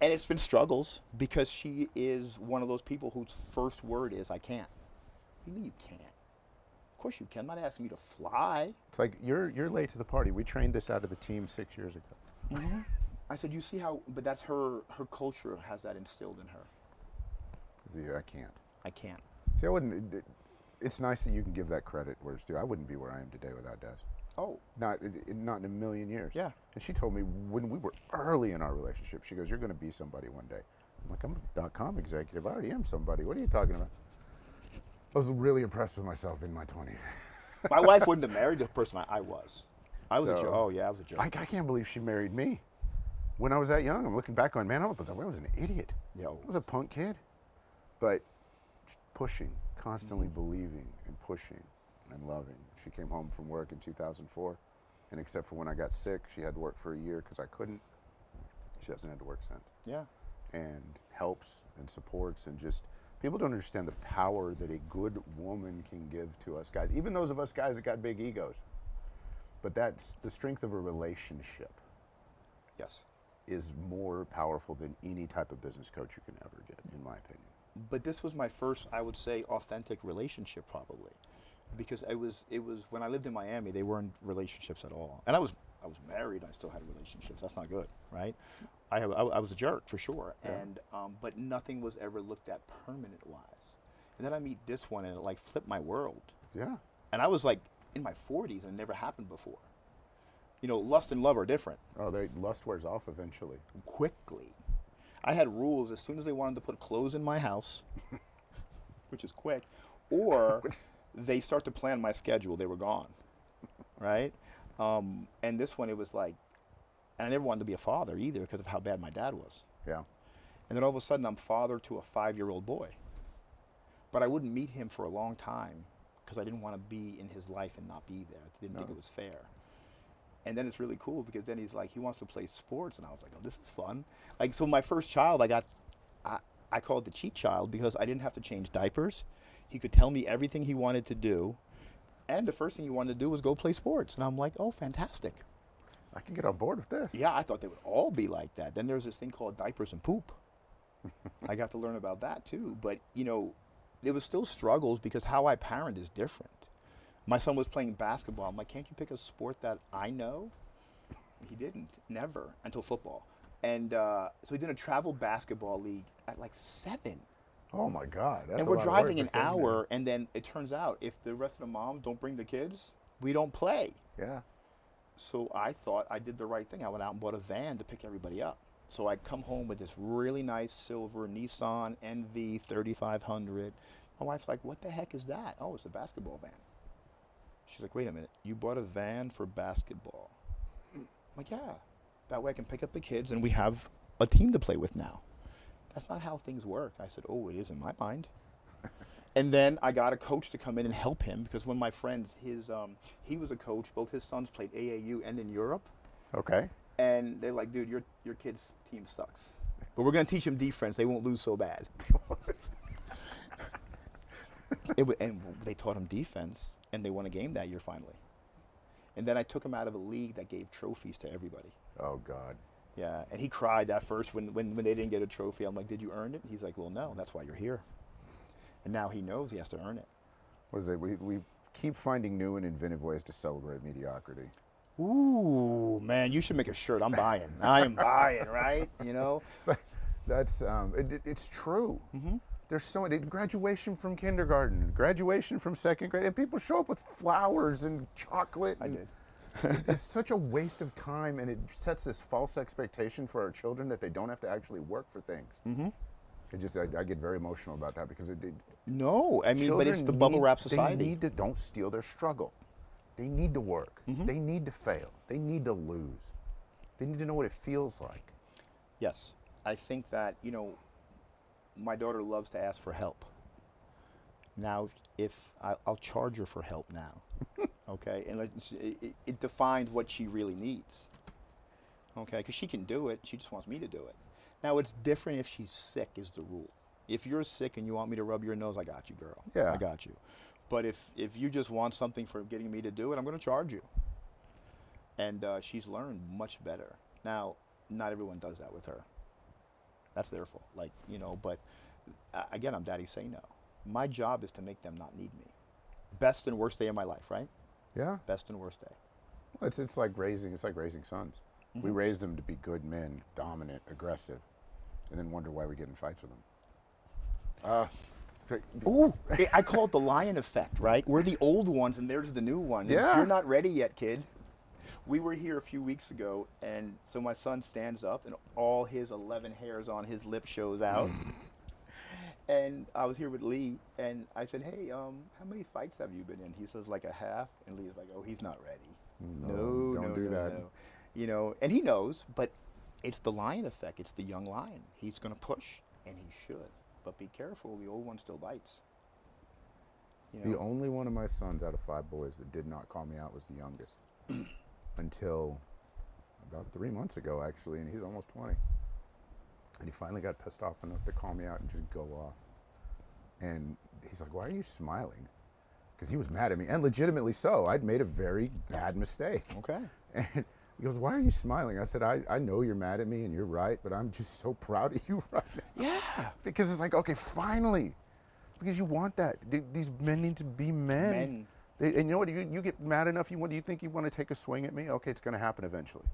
And it's been struggles because she is one of those people whose first word is, I can't. What do you mean you can't? Of course you can. I'm not asking you to fly. It's like, you're late to the party. We trained this out of the team 6 years ago. I said, you see how, but that's her culture has that instilled in her. I can't. I can't. See, I wouldn't. It's nice that you can give that credit where it's due. I wouldn't be where I am today without Des. Oh. Not in a million years. Yeah. And she told me when we were early in our relationship, she goes, "You're going to be somebody one day." I'm like, "I'm a .com executive. I already am somebody. What are you talking about?" I was really impressed with myself in my 20s. My wife wouldn't have married the person I was. I was a So, joke. Oh, yeah, I was a joke. I can't believe she married me. When I was that young, I'm looking back on, man, I was an idiot. Yo. I was a punk kid. But just pushing, constantly believing and pushing and loving. She came home from work in 2004, and except for when I got sick, she had to work for a year because I couldn't. She hasn't had to work since. Yeah. And helps and supports and just, people don't understand the power that a good woman can give to us guys, even those of us guys that got big egos. But that's the strength of a relationship. Yes. Is more powerful than any type of business coach you can ever get, in my opinion. But this was my first, I would say, authentic relationship probably, because it was when I lived in Miami, they weren't relationships at all, and I was married. I still had relationships. That's not good, right? I was a jerk for sure, Yeah. and but nothing was ever looked at permanent wise. And then I meet this one, and it like flipped my world. Yeah. And I was like in my 40s, and it never happened before. You know, lust and love are different. Oh, lust wears off eventually. Quickly. I had rules as soon as they wanted to put clothes in my house, which is quick, or they start to plan my schedule, they were gone, right? And this one, it was like, and I never wanted to be a father either because of how bad my dad was. Yeah. And then all of a sudden, I'm father to a 5-year-old boy. But I wouldn't meet him for a long time because I didn't want to be in his life and not be there. I didn't think it was fair. And then it's really cool because then he's like, he wants to play sports. And I was like, oh, this is fun. Like, so my first child, I called the cheat child because I didn't have to change diapers. He could tell me everything he wanted to do. And the first thing he wanted to do was go play sports. And I'm like, oh, fantastic. I can get on board with this. Yeah, I thought they would all be like that. Then there's this thing called diapers and poop. I got to learn about that too. But, you know, there was still struggles because how I parent is different. My son was playing basketball. I'm like, can't you pick a sport that I know? He didn't, never, until football. And so he did a travel basketball league at like 7. Oh my God. That's And we're driving an hour, and then it turns out if the rest of the moms don't bring the kids, we don't play. Yeah. So I thought I did the right thing. I went out and bought a van to pick everybody up. So I come home with this really nice silver Nissan NV 3500. My wife's like, what the heck is that? Oh, it's a basketball van. She's like, wait a minute, you bought a van for basketball? I'm like, yeah. That way I can pick up the kids and we have a team to play with now. That's not how things work. I said, oh, it is in my mind. And then I got a coach to come in and help him because when my friends, he was a coach. Both his sons played AAU and in Europe. Okay. And they're like, dude, your kid's team sucks. But we're going to teach them defense. They won't lose so bad. And they taught him defense, and they won a game that year finally. And then I took him out of a league that gave trophies to everybody. Oh God. Yeah, and he cried at first when they didn't get a trophy. I'm like, did you earn it? He's like, well, no, that's why you're here. And now he knows he has to earn it. What is it? We keep finding new and inventive ways to celebrate mediocrity. Ooh, man, you should make a shirt. I'm buying. I am buying, right? You know? It's like, that's it's true. Mm-hmm. There's so many graduation from kindergarten, graduation from second grade, and people show up with flowers and chocolate. I did. It's such a waste of time, and it sets this false expectation for our children that they don't have to actually work for things. Mm-hmm. I get very emotional about that because No, I mean, but it's the bubble wrap society. They need to, don't steal their struggle. They need to work. Mm-hmm. They need to fail. They need to lose. They need to know what it feels like. Yes, I think that, you know, my daughter loves to ask for help. Now, if I'll charge her for help now, okay? And it defines what she really needs. okay? Because she can do it. She just wants me to do it. Now, it's different if she's sick is the rule. If you're sick and you want me to rub your nose, I got you, girl. Yeah. I got you. But if you just want something for getting me to do it, I'm going to charge you. And she's learned much better. Now, not everyone does that with her. That's their fault. Like, you know, but again, I'm daddy say no. My job is to make them not need me. Best and worst day of my life, right? Yeah. Best and worst day. Well, it's like raising sons. We raise them to be good men, dominant, aggressive, and then wonder why we get in fights with them. Ooh, I call it the lion effect, right? We're the old ones and there's the new ones. Yeah. You're not ready yet, kid. We were here a few weeks ago, and so my son stands up, and all his 11 hairs on his lip shows out. And I was here with Lee, and I said, hey, how many fights have you been in? He says, like a half. And Lee's like, oh, he's not ready. No, don't do that. No. You know, and he knows, but it's the lion effect. It's the young lion. He's going to push, and he should. But be careful, the old one still bites. You know? The only one of my sons out of 5 boys that did not call me out was the youngest. Until about 3 months ago, actually, and he's almost 20. And he finally got pissed off enough to call me out and just go off. And he's like, why are you smiling? Because he was mad at me, and legitimately so. I'd made a very bad mistake. Okay. And he goes, why are you smiling? I said, I know you're mad at me, and you're right, but I'm just so proud of you right now. Yeah. Because it's like, okay, finally. Because you want that. These men need to be men. And you know what? You get mad enough. Do you think you want to take a swing at me? Okay, it's going to happen eventually.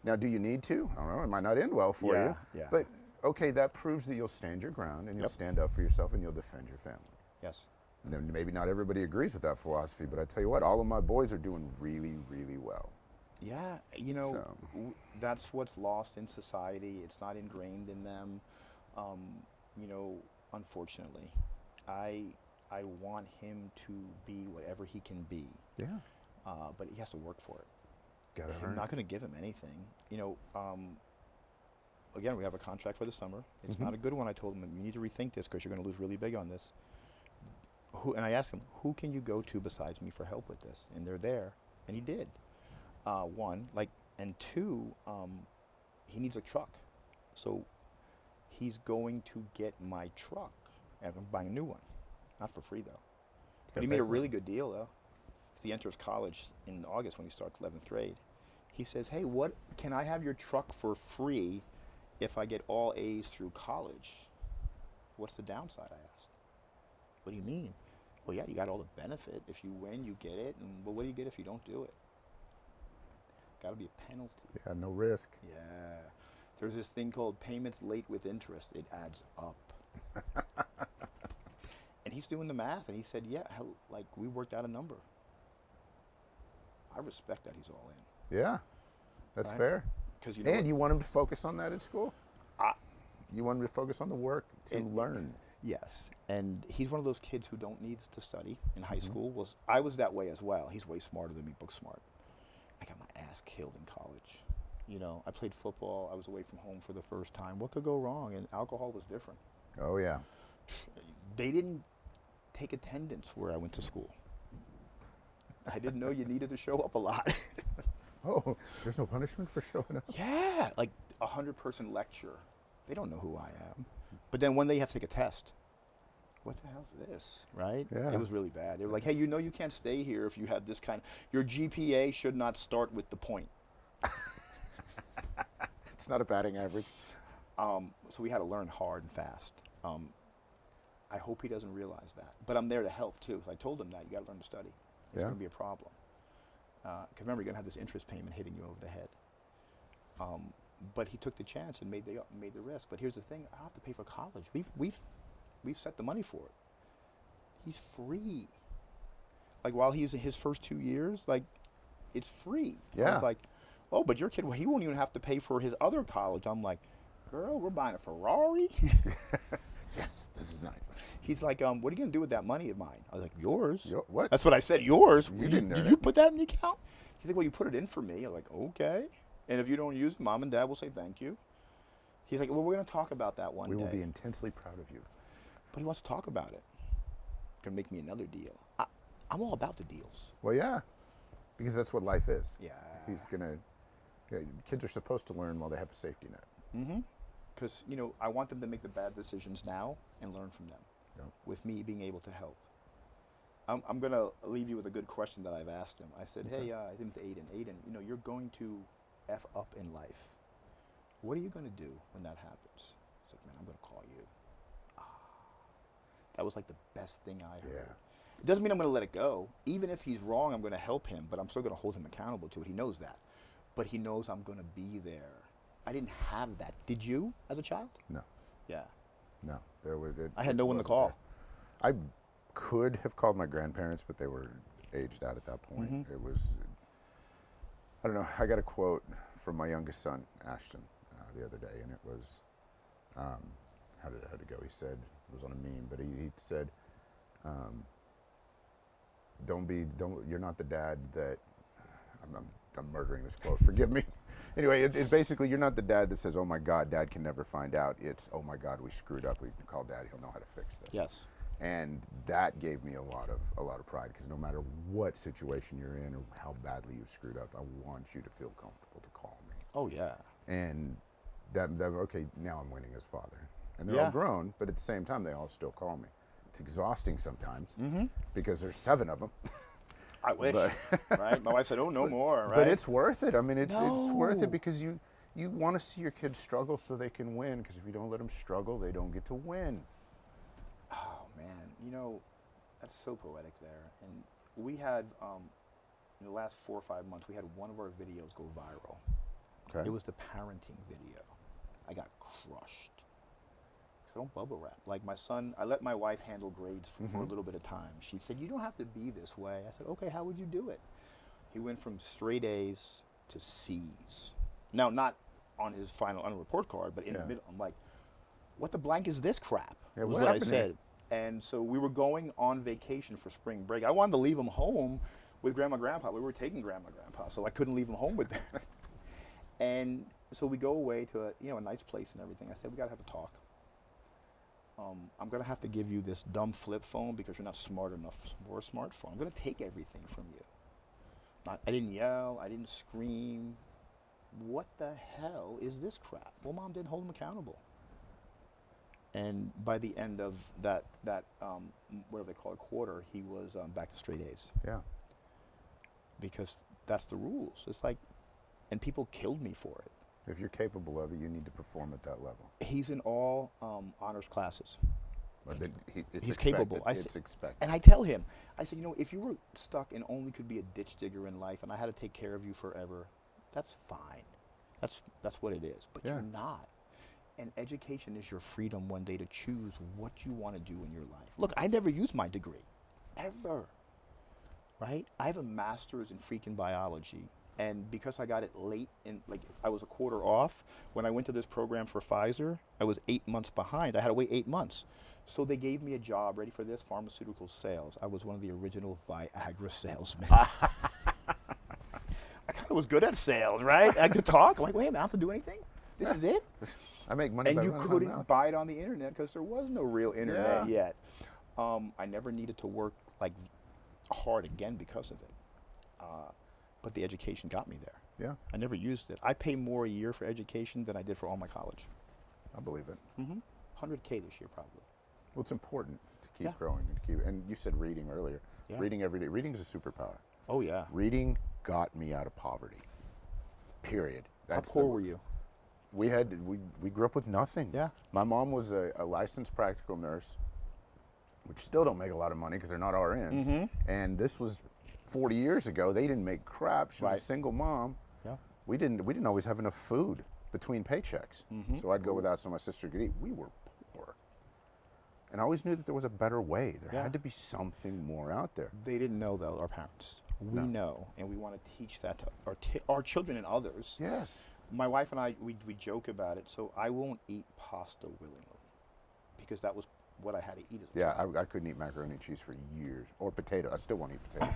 Now, do you need to? I don't know. It might not end well for you. Yeah. But okay, that proves that you'll stand your ground and you'll stand up for yourself and you'll defend your family. Yes. And then maybe not everybody agrees with that philosophy, but I tell you what, all of my boys are doing really, really well. Yeah, you know, that's what's lost in society. It's not ingrained in them. You know, unfortunately, I want him to be whatever he can be. Yeah. But he has to work for it. Gotta I'm earn not it. going to give him anything. You know, again, we have a contract for the summer. It's not a good one. I told him, you need to rethink this because you're going to lose really big on this. And I asked him, who can you go to besides me for help with this? And they're there. And he did. One, and two, he needs a truck. So he's going to get my truck. I'm buying a new one. Not for free, though. But he made a really good deal, though. Because he enters college in August when he starts 11th grade. He says, hey, what can I have your truck for free if I get all A's through college? What's the downside, I asked. What do you mean? Well, yeah, you got all the benefit. If you win, you get it. And well, what do you get if you don't do it? Got to be a penalty. Yeah, no risk. Yeah. There's this thing called payments late with interest. It adds up. And he's doing the math, and he said, yeah, we worked out a number. I respect that he's all in. Yeah, that's Right? fair. Because you know And what? you want him to focus on that in school? I- You want him to focus on the work to learn. Yes, and he's one of those kids who don't need to study in high school. I was that way as well. He's way smarter than me, book smart. I got my ass killed in college. You know, I played football. I was away from home for the first time. What could go wrong? And alcohol was different. Oh, yeah. They didn't take attendance where I went to school. I didn't know you needed to show up a lot. Oh, there's no punishment for showing up? Yeah, like 100-person lecture. They don't know who I am. But then one day you have to take a test. What the hell's this, right? Yeah. It was really bad. They were like, hey, you know you can't stay here if you have this kind. Your GPA should not start with the point. It's not a batting average. So we had to learn hard and fast. I hope he doesn't realize that. But I'm there to help, too. I told him that. You got to learn to study. It's going to be a problem. Because remember, you're going to have this interest payment hitting you over the head. But he took the chance and made the risk. But here's the thing. I don't have to pay for college. We've set the money for it. He's free. Like, while he's in his first 2 years, it's free. Yeah. I was like, oh, but your kid, well, he won't even have to pay for his other college. I'm like, girl, we're buying a Ferrari? Yes, this is nice. He's like, what are you going to do with that money of mine? I was like, yours. What? That's what I said, yours. You didn't earn Did it. you put that in the account? He's like, well, you put it in for me. I'm like, okay. And if you don't use it, Mom and Dad will say thank you. He's like, well, we're going to talk about that one We day. will be intensely proud of you. But he wants to talk about it. Going to make me another deal. I'm all about the deals. Well, yeah, because that's what life is. Yeah. He's going to Yeah, kids are supposed to learn while they have a safety net. Mm-hmm. Because, I want them to make the bad decisions now and learn from them. Yeah. With me being able to help. I'm going to leave you with a good question that I've asked him. I said, hey, I think it's Aiden, you're going to F up in life. What are you going to do when that happens? He's like, man, I'm going to call you. That was like the best thing I heard. Yeah. It doesn't mean I'm going to let it go. Even if he's wrong, I'm going to help him, but I'm still going to hold him accountable to it. He knows that. But he knows I'm going to be there. I didn't have that. Did you as a child? No. Yeah. No. I had no one to call. There. I could have called my grandparents, but they were aged out at that point. Mm-hmm. It was, I don't know, I got a quote from my youngest son, Ashton, the other day, and it was, how did it go? He said, it was on a meme, but he said, you're not the dad that, I'm murdering this quote, forgive me. Anyway, it's basically, you're not the dad that says, oh my God, Dad can never find out. It's, oh my God, we screwed up. We can call Dad, he'll know how to fix this. Yes. And that gave me a lot of pride, because no matter what situation you're in or how badly you screwed up, I want you to feel comfortable to call me. Oh, yeah. And that okay, now I'm winning as father. And they're all grown, but at the same time, they all still call me. It's exhausting sometimes, because there's 7 of them. I wish, right? My wife said, oh, no more, right? But it's worth it. I mean, it's worth it, because you want to see your kids struggle so they can win, because if you don't let them struggle, they don't get to win. Oh, man. That's so poetic there. And we had, in the last 4 or 5 months, we had one of our videos go viral. Okay. It was the parenting video. I got crushed. I don't bubble wrap. Like my son, I let my wife handle grades for a little bit of time. She said, you don't have to be this way. I said, okay, how would you do it? He went from straight A's to C's. Now, not on his final on a report card, but in the middle. I'm like, what the blank is this crap? Yeah, was what I happened said. And so we were going on vacation for spring break. I wanted to leave him home with Grandma and Grandpa. We were taking Grandma and Grandpa, so I couldn't leave him home with them. And so we go away to a nice place and everything. I said, we got to have a talk. I'm going to have to give you this dumb flip phone because you're not smart enough for a smartphone. I'm going to take everything from you. I didn't yell. I didn't scream. What the hell is this crap? Well, Mom didn't hold him accountable. And by the end of that whatever they call it, quarter, he was back to straight A's. Yeah. Because that's the rules. It's like, and people killed me for it. If you're capable of it, you need to perform at that level. He's in all honors classes. But then He's capable. It's expected. And I tell him, I said, if you were stuck and only could be a ditch digger in life and I had to take care of you forever, that's fine. That's what it is. But you're not. And education is your freedom one day to choose what you want to do in your life. Look, I never used my degree, ever. Right? I have a master's in freaking biology. And because I got it late, I was a quarter off, when I went to this program for Pfizer, I was 8 months behind. I had to wait 8 months. So they gave me a job, ready for this, pharmaceutical sales. I was one of the original Viagra salesmen. I kind of was good at sales, right? I could talk. I'm like, wait a minute, I don't have to do anything? This is it? I make money by And you running my couldn't mouth. buy it on the internet because there was no real internet yet. I never needed to work hard again because of it. But the education got me there. Yeah. I never used it. I pay more a year for education than I did for all my college. I believe it. 100K this year probably. Well, it's important to keep growing and keep. And you said reading earlier. Yeah. Reading every day. Reading is a superpower. Oh yeah. Reading got me out of poverty. Period. How poor were you? We grew up with nothing. Yeah. My mom was a licensed practical nurse, which still don't make a lot of money because they're not RN. And this was 40 years ago. They didn't make crap. She was a single mom. Yeah. We didn't always have enough food between paychecks. So I'd go without so my sister could eat. We were poor. And I always knew that there was a better way. There had to be something more out there. They didn't know though, our parents. We know, and we want to teach that to our children and others. Yes. My wife and I, we joke about it. So I won't eat pasta willingly because that was what I had to eat as a child. I couldn't eat macaroni and cheese for years. Or potato. I still won't eat potato.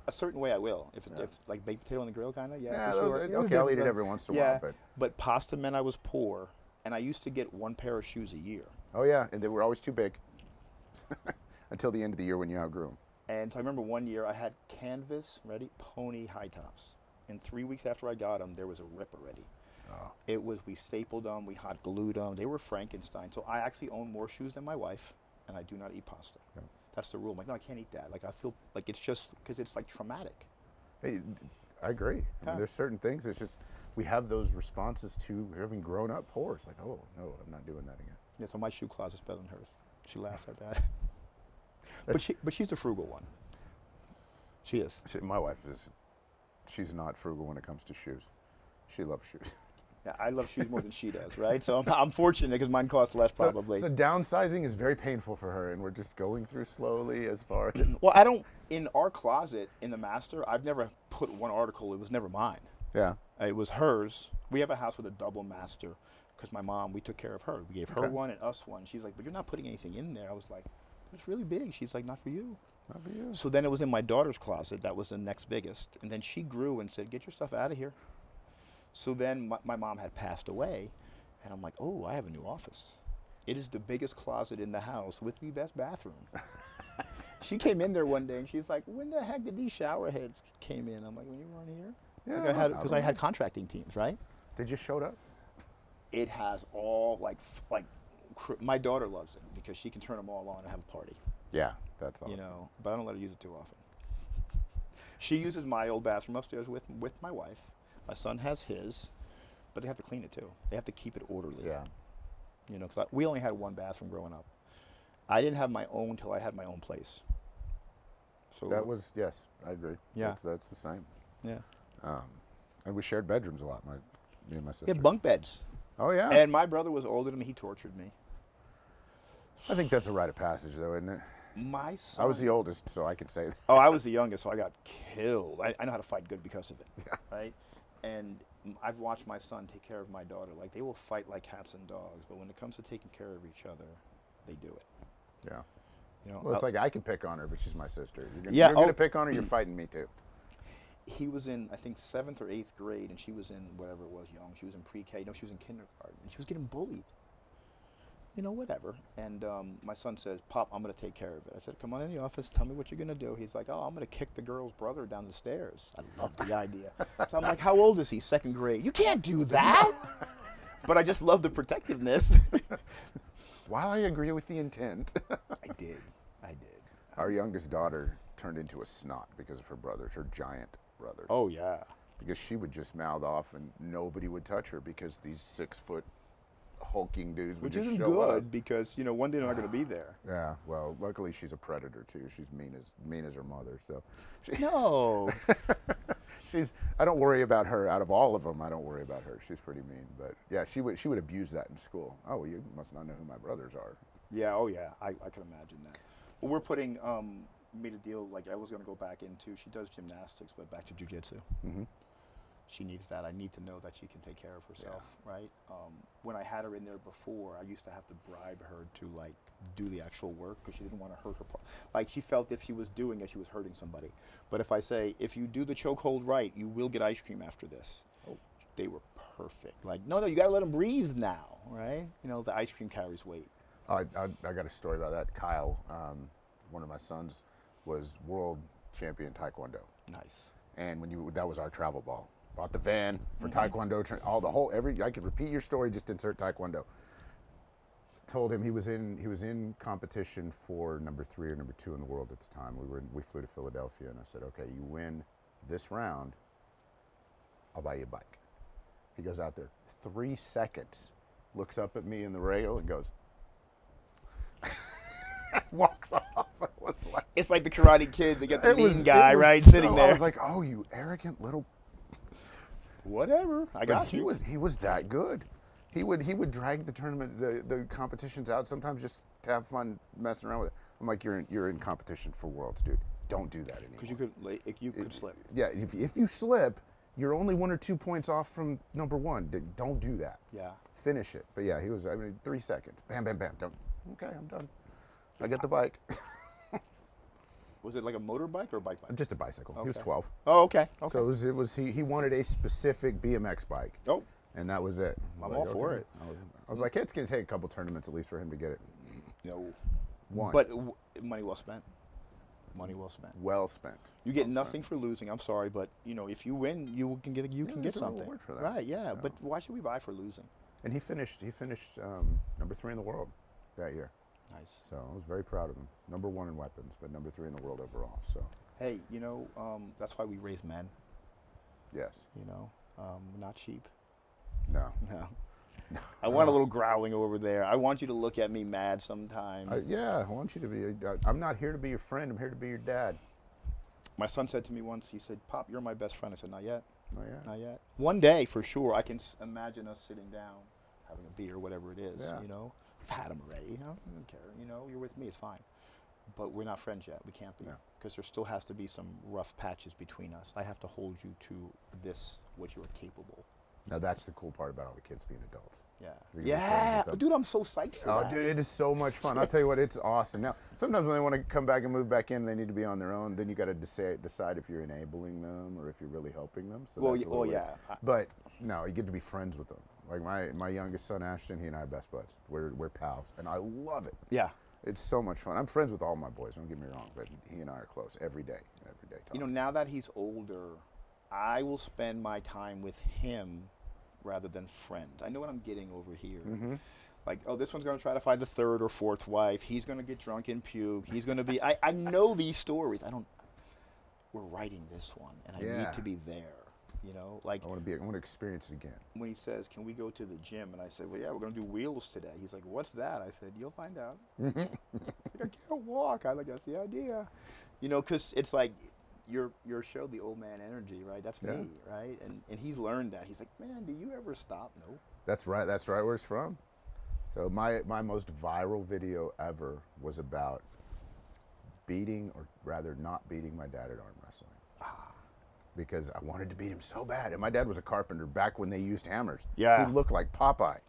A certain way I will. If like baked potato on the grill kind of, Yeah, for sure. okay, I'll eat it every once in a while. But pasta meant I was poor, and I used to get one pair of shoes a year. Oh yeah, and they were always too big until the end of the year when you outgrew them. And so I remember one year I had canvas, pony high tops. And 3 weeks after I got them, there was a rip already. Oh. It was, we stapled them, we hot glued them. They were Frankenstein. So I actually own more shoes than my wife, and I do not eat pasta. Yeah. That's the rule. I'm like, no, I can't eat that. Like, I feel like it's just, because it's like traumatic. Hey, I agree. I Yeah. mean, there's certain things, it's just, we have those responses to having grown up poor. It's like, oh, no, I'm not doing that again. Yeah, so my shoe closet's better than hers. She laughs at that. But she's the frugal one. She is. My wife she's not frugal when it comes to shoes. She loves shoes. Yeah, I love shoes more than she does, right? So I'm fortunate because mine cost less probably. So downsizing is very painful for her, and we're just going through slowly as far as. Well, I don't, in our closet, in the master, I've never put one article, it was never mine. Yeah. It was hers. We have a house with a double master because my mom, we took care of her. We gave her Okay. one and us one. She's like, but you're not putting anything in there. I was like, it's really big. She's like, not for you. Not for you. So then it was in my daughter's closet. That was the next biggest. And then she grew and said, get your stuff out of here. So then my mom had passed away. And I'm like, oh, I have a new office. It is the biggest closet in the house with the best bathroom. She came in there one day and she's like, when the heck did these shower heads came in? I'm like, when you weren't here? Yeah, Because I had contracting teams, right? They just showed up. It has all my daughter loves it because she can turn them all on and have a party. Yeah, that's awesome. You know, but I don't let her use it too often. She uses my old bathroom upstairs with my wife. My son has his, but they have to clean it too. They have to keep it orderly. Yeah. You know, because we only had one bathroom growing up. I didn't have my own till I had my own place. So That was, yes, I agree. Yeah. That's the same. yeah. And we shared bedrooms a lot, me and my sister. We had bunk beds. Oh, yeah. And my brother was older than me. He tortured me. I think that's a rite of passage, though, isn't it? My son. I was the oldest, so I can say that. Oh, I was the youngest, so I got killed. I know how to fight good because of it, Yeah. right? And I've watched my son take care of my daughter. Like, they will fight like cats and dogs, but when it comes to taking care of each other, they do it. Yeah. You know, Well, it's like I can pick on her, but she's my sister. Yeah, You're going to oh. pick on her, you're fighting me, too. he was in, I think, 7th or 8th grade, and she was in whatever it was, young. She was in pre-K. No, she was in kindergarten. And she was getting bullied. You know, whatever. And my son says, Pop, I'm going to take care of it. I said, come on in the office. Tell me what you're going to do. He's like, oh, I'm going to kick the girl's brother down the stairs. I love the idea. So I'm like, how old is he? 2nd grade. You can't do that. But I just love the protectiveness. While I agree with the intent. I did. Our youngest daughter turned into a snot because of her brothers, her giant brothers. Oh, yeah. Because she would just mouth off and nobody would touch her because these 6-foot hulking dudes would Which just isn't show good up. because, you know, one day they're not going to be there. Yeah, well, luckily she's a predator too. She's mean as her mother. So No. I don't worry about her. Out of all of them, I don't worry about her. She's pretty mean. But yeah, she would abuse that in school. Oh, well, you must not know who my brothers are. Yeah, oh yeah, I can imagine that. Well, we're putting, made a deal, like I was going to go back into, she does gymnastics, but back to jujitsu. Mm-hmm. She needs that. I need to know that she can take care of herself, right? When I had her in there before, I used to have to bribe her to like do the actual work because she didn't want to hurt her. Like she felt if she was doing it, she was hurting somebody. But if I say, if you do the chokehold right, you will get ice cream after this. Oh, they were perfect. Like, no, you got to let them breathe now, right? You know, the ice cream carries weight. I got a story about that. Kyle, one of my sons, was world champion Taekwondo. Nice. And that was our travel ball. Bought the van for Taekwondo. I could repeat your story, just insert Taekwondo. Told him he was in competition for number 3 or number 2 in the world at the time. We flew to Philadelphia, and I said, okay, you win this round, I'll buy you a bike. He goes out there, 3 seconds, looks up at me in the rail and goes, walks off. It's like the Karate Kid. They get the mean was guy, right, so, sitting there. I was like, oh, you arrogant little. Whatever. I got you. He was that good. He would drag the tournament, the competitions out sometimes just to have fun messing around with it. I'm like, you're in competition for worlds, dude. Don't do that anymore. Because you could slip. Yeah, if you slip, you're only 1 or 2 points off from number 1. Don't do that. Yeah. Finish it. But yeah, he was. 3 seconds. Bam, bam, bam. Don't. Okay, I'm done. I get the bike. Was it like a motorbike or a bike? Just a bicycle. Okay. He was 12. Oh, okay. So it was he wanted a specific BMX bike. Oh. And that was it. I'm all for it. I was like, it's going to take a couple tournaments at least for him to get it. No. One. But money well spent. Money well spent. Well spent. You get Well nothing spent. for losing. I'm sorry, but if you win, you can get there's a something. reward for that. Right? Yeah. So- But why should we buy for losing? And he finished number 3 in the world that year. Nice. So I was very proud of him. Number 1 in weapons, but number 3 in the world overall. So Hey, that's why we raise men. yes, Not sheep. no. No. I want a little growling over there. I want you to look at me mad sometimes. I want you to be. I'm not here to be your friend. I'm here to be your dad. My son said to me once, he said, "Pop, you're my best friend." I said, "Not yet. Oh yeah. Not yet. One day, for sure, I can imagine us sitting down, having a beer, whatever it is. Yeah. I've had them already. I don't care. You're with me. It's fine. But we're not friends yet. We can't be, No. because there still has to be some rough patches between us. I have to hold you to what you are capable. Now that's the cool part about all the kids being adults. Yeah. You're gonna be friends with them. Dude, I'm so psyched for Oh, that. dude, it is so much fun. I'll tell you what, it's awesome. Now, sometimes when they want to come back and move back in, they need to be on their own. Then you got to decide if you're enabling them or if you're really helping them. So Well, that's a little weird. yeah. But no, you get to be friends with them. Like my youngest son, Ashton, he and I are best buds. We're pals, and I love it. Yeah. It's so much fun. I'm friends with all my boys. Don't get me wrong, but he and I are close every day. Talking. Now that he's older, I will spend my time with him rather than friend. I know what I'm getting over here. Mm-hmm. Like, oh, this one's going to try to find the third or fourth wife. He's going to get drunk and puke. He's going to be... I know these stories. We're writing this one, and I Yeah. need to be there. Like I want to experience it again. when he says, "Can we go to the gym?" And I said, "Well, yeah, we're going to do wheels today." He's like, "What's that?" I said, "You'll find out." He's like, I can't walk. I like, that's the idea. Because it's like you're showed the old man energy, right? That's Yeah. me, right? And he's learned that. He's like, "Man, do you ever stop?" No. That's right. That's right where it's from. So my most viral video ever was about beating, or rather not beating, my dad at arm wrestling. Because I wanted to beat him so bad. And my dad was a carpenter back when they used hammers. Yeah. He looked like Popeye.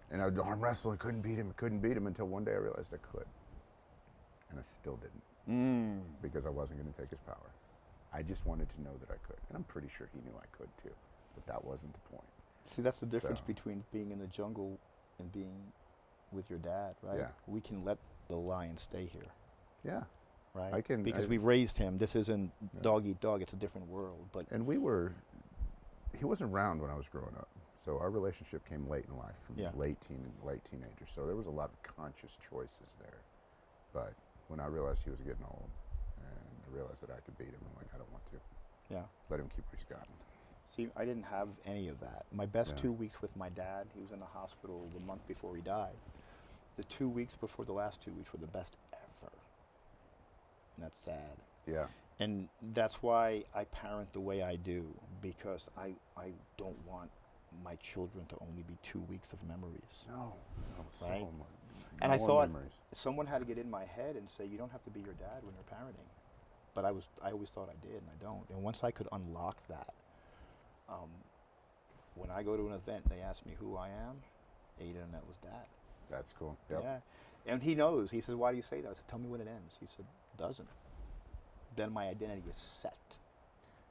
And I would arm wrestle and couldn't beat him until one day I realized I could. And I still didn't. Because I wasn't going to take his power. I just wanted to know that I could. And I'm pretty sure he knew I could too. But that wasn't the point. See, that's the difference So- between being in the jungle and being with your dad, right? Yeah. We can let the lion stay here, Yeah. right? Because I- we've raised him. This isn't dog eat dog. It's a different world. But And he wasn't around when I was growing up. So our relationship came late in life, from Yeah. late teenager. So there was a lot of conscious choices there. But when I realized he was getting old, and I realized that I could beat him, I'm like, I don't want to. yeah. Let him keep what he's gotten. See, I didn't have any of that. My best Yeah. 2 weeks with my dad, he was in the hospital the month before he died. The 2 weeks before the last 2 weeks were the best ever. And that's sad. Yeah. And that's why I parent the way I do, because I don't want my children to only be 2 weeks of memories. No. So Right. much. And I More thought memories. someone had to get in my head and say, you don't have to be your dad when you're parenting. But I always thought I did, and I don't. And once I could unlock that, when I go to an event, they ask me who I am. Ada, and that was Dad. That's cool. Yep. Yeah. And he knows. He says, why do you say that? I said, tell me when it ends. He said, doesn't. Then my identity is set.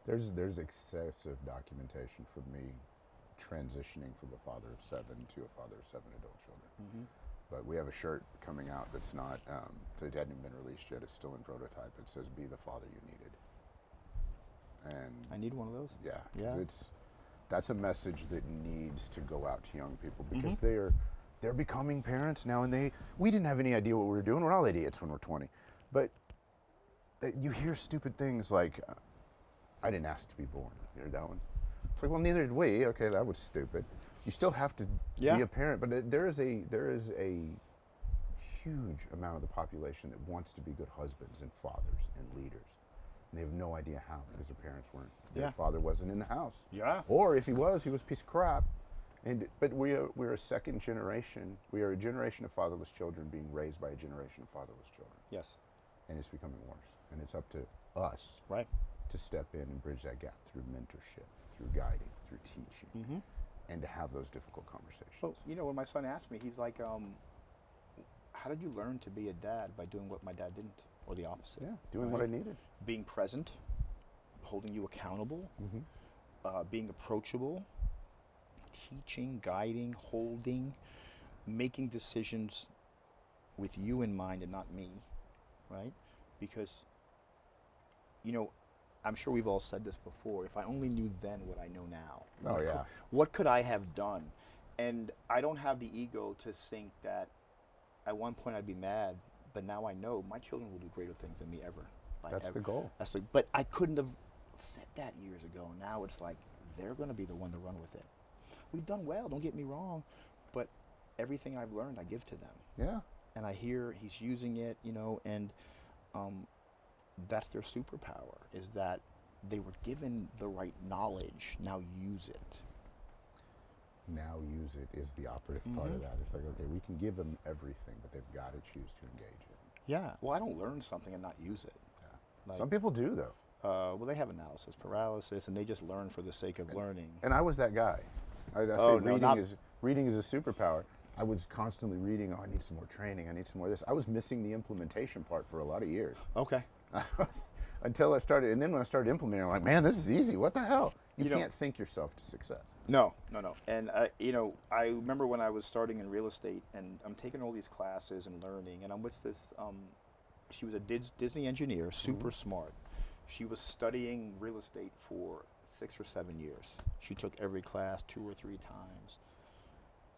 There's excessive documentation from me transitioning from a father of 7 to a father of 7 adult children. Mm-hmm. But we have a shirt coming out that's not, it hadn't been released yet. It's still in prototype. It says, "Be the father you needed." And I need one of those. yeah, 'cause Yeah. that's a message that needs to go out to young people, because Mm-hmm. they're becoming parents now, and we didn't have any idea what we were doing. We're all idiots when we're 20, but you hear stupid things like, "I didn't ask to be born." You heard that one? It's like, well, neither did we. Okay, that was stupid. You still have to Yeah. be a parent, but there is a huge amount of the population that wants to be good husbands and fathers and leaders. And they have no idea how, because their parents weren't. Their Yeah. father wasn't in the house. Yeah. Or if he was a piece of crap. But we're a second generation. We are a generation of fatherless children being raised by a generation of fatherless children. Yes. And it's becoming worse. And it's up to us Right. to step in and bridge that gap through mentorship, through guiding, through teaching, Mm-hmm. and to have those difficult conversations. Well, when my son asked me, he's like, how did you learn to be a dad? By doing what my dad didn't, or the opposite? Yeah, doing what I Right. needed. Being present, holding you accountable, being approachable, teaching, guiding, holding, making decisions with you in mind and not me, right? because, you know, I'm sure we've all said this before. If I only knew then what I know now. Oh, yeah. What could I have done? And I don't have the ego to think that at one point I'd be mad, but now I know my children will do greater things than me ever. That's the goal. But I couldn't have said that years ago. Now it's like they're going to be the one to run with it. We've done well, don't get me wrong, but everything I've learned I give to them. Yeah. And I hear he's using it, you know, and that's their superpower, is that they were given the right knowledge. Now use it. Now use it is the operative part of that. It's like, okay, we can give them everything, but they've got to choose to engage it. Yeah. Well, I don't learn something and not use it. Yeah. Like, Some people do, though. well, they have analysis paralysis, and they just learn for the sake of learning. And I was that guy. I say Oh, no, reading is a superpower. I was constantly reading, I need some more training, I need some more of this. I was missing the implementation part for a lot of years. Okay. Until I started, and then when I started implementing, I'm like, man, this is easy. What the hell? You can't think yourself to success. No. And, you know, I remember when I was starting in real estate, and I'm taking all these classes and learning, and I'm with this, she was a Disney engineer, super smart. She was studying real estate for 6 or 7 years. She took every class 2 or 3 times.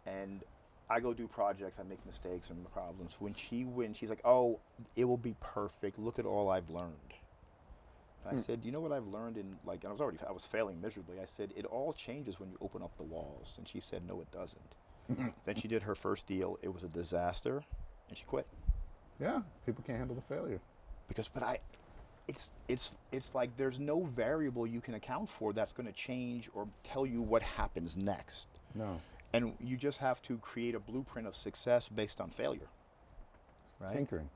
And I go do projects, I make mistakes and problems. When she wins, she's like, oh, it will be perfect. Look at all I've learned. And I said, you know what I've learned in, like, and I was failing miserably. I said, it all changes when you open up the walls. And she said, no, it doesn't. Then she did her first deal. It was a disaster, and she quit. Yeah, people can't handle the failure. It's like there's no variable you can account for that's going to change or tell you what happens next. No. And you just have to create a blueprint of success based on failure. Right? Tinkering.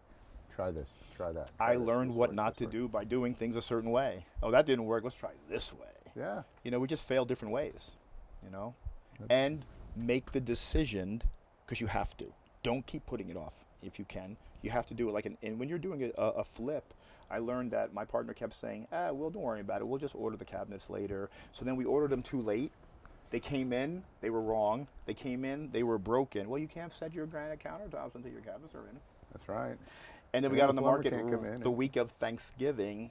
Try this, try that. I learned what not to do by doing things a certain way. Oh, that didn't work. Let's try this way. Yeah. You know, we just fail different ways, you know? And make the decision, because you have to. Don't keep putting it off if you can. You have to do it. And when you're doing a flip, I learned that my partner kept saying, well, don't worry about it. We'll just order the cabinets later. So then we ordered them too late. They came in, they were wrong. They came in, they were broken. Well, you can't set your granite countertops until your cabinets are in. That's right. And then we got on the market the week of Thanksgiving.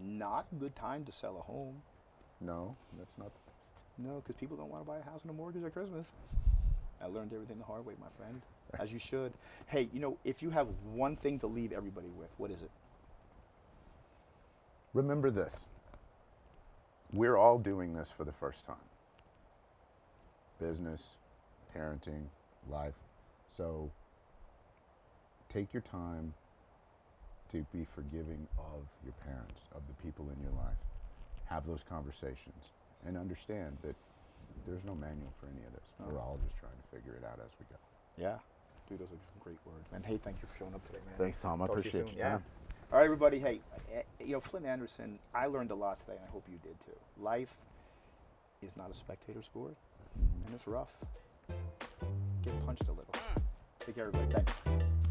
Not a good time to sell a home. No, that's not the best. No, because people don't want to buy a house and a mortgage at Christmas. I learned everything the hard way, my friend, as you should. Hey, you know, if you have one thing to leave everybody with, what is it? Remember this. We're all doing this for the first time. Business, parenting, life. So take your time to be forgiving of your parents, of the people in your life. Have those conversations and understand that there's no manual for any of this. No. We're all just trying to figure it out as we go. Yeah. Dude, those are some great words. And hey, thank you for showing up today, man. Thanks, Tom. I Talk to you appreciate soon. your time. All right, everybody. Hey, you know, Flint Anderson, I learned a lot today, and I hope you did too. Life is not a spectator sport, and it's rough. Get punched a little. Take care, everybody. Thanks.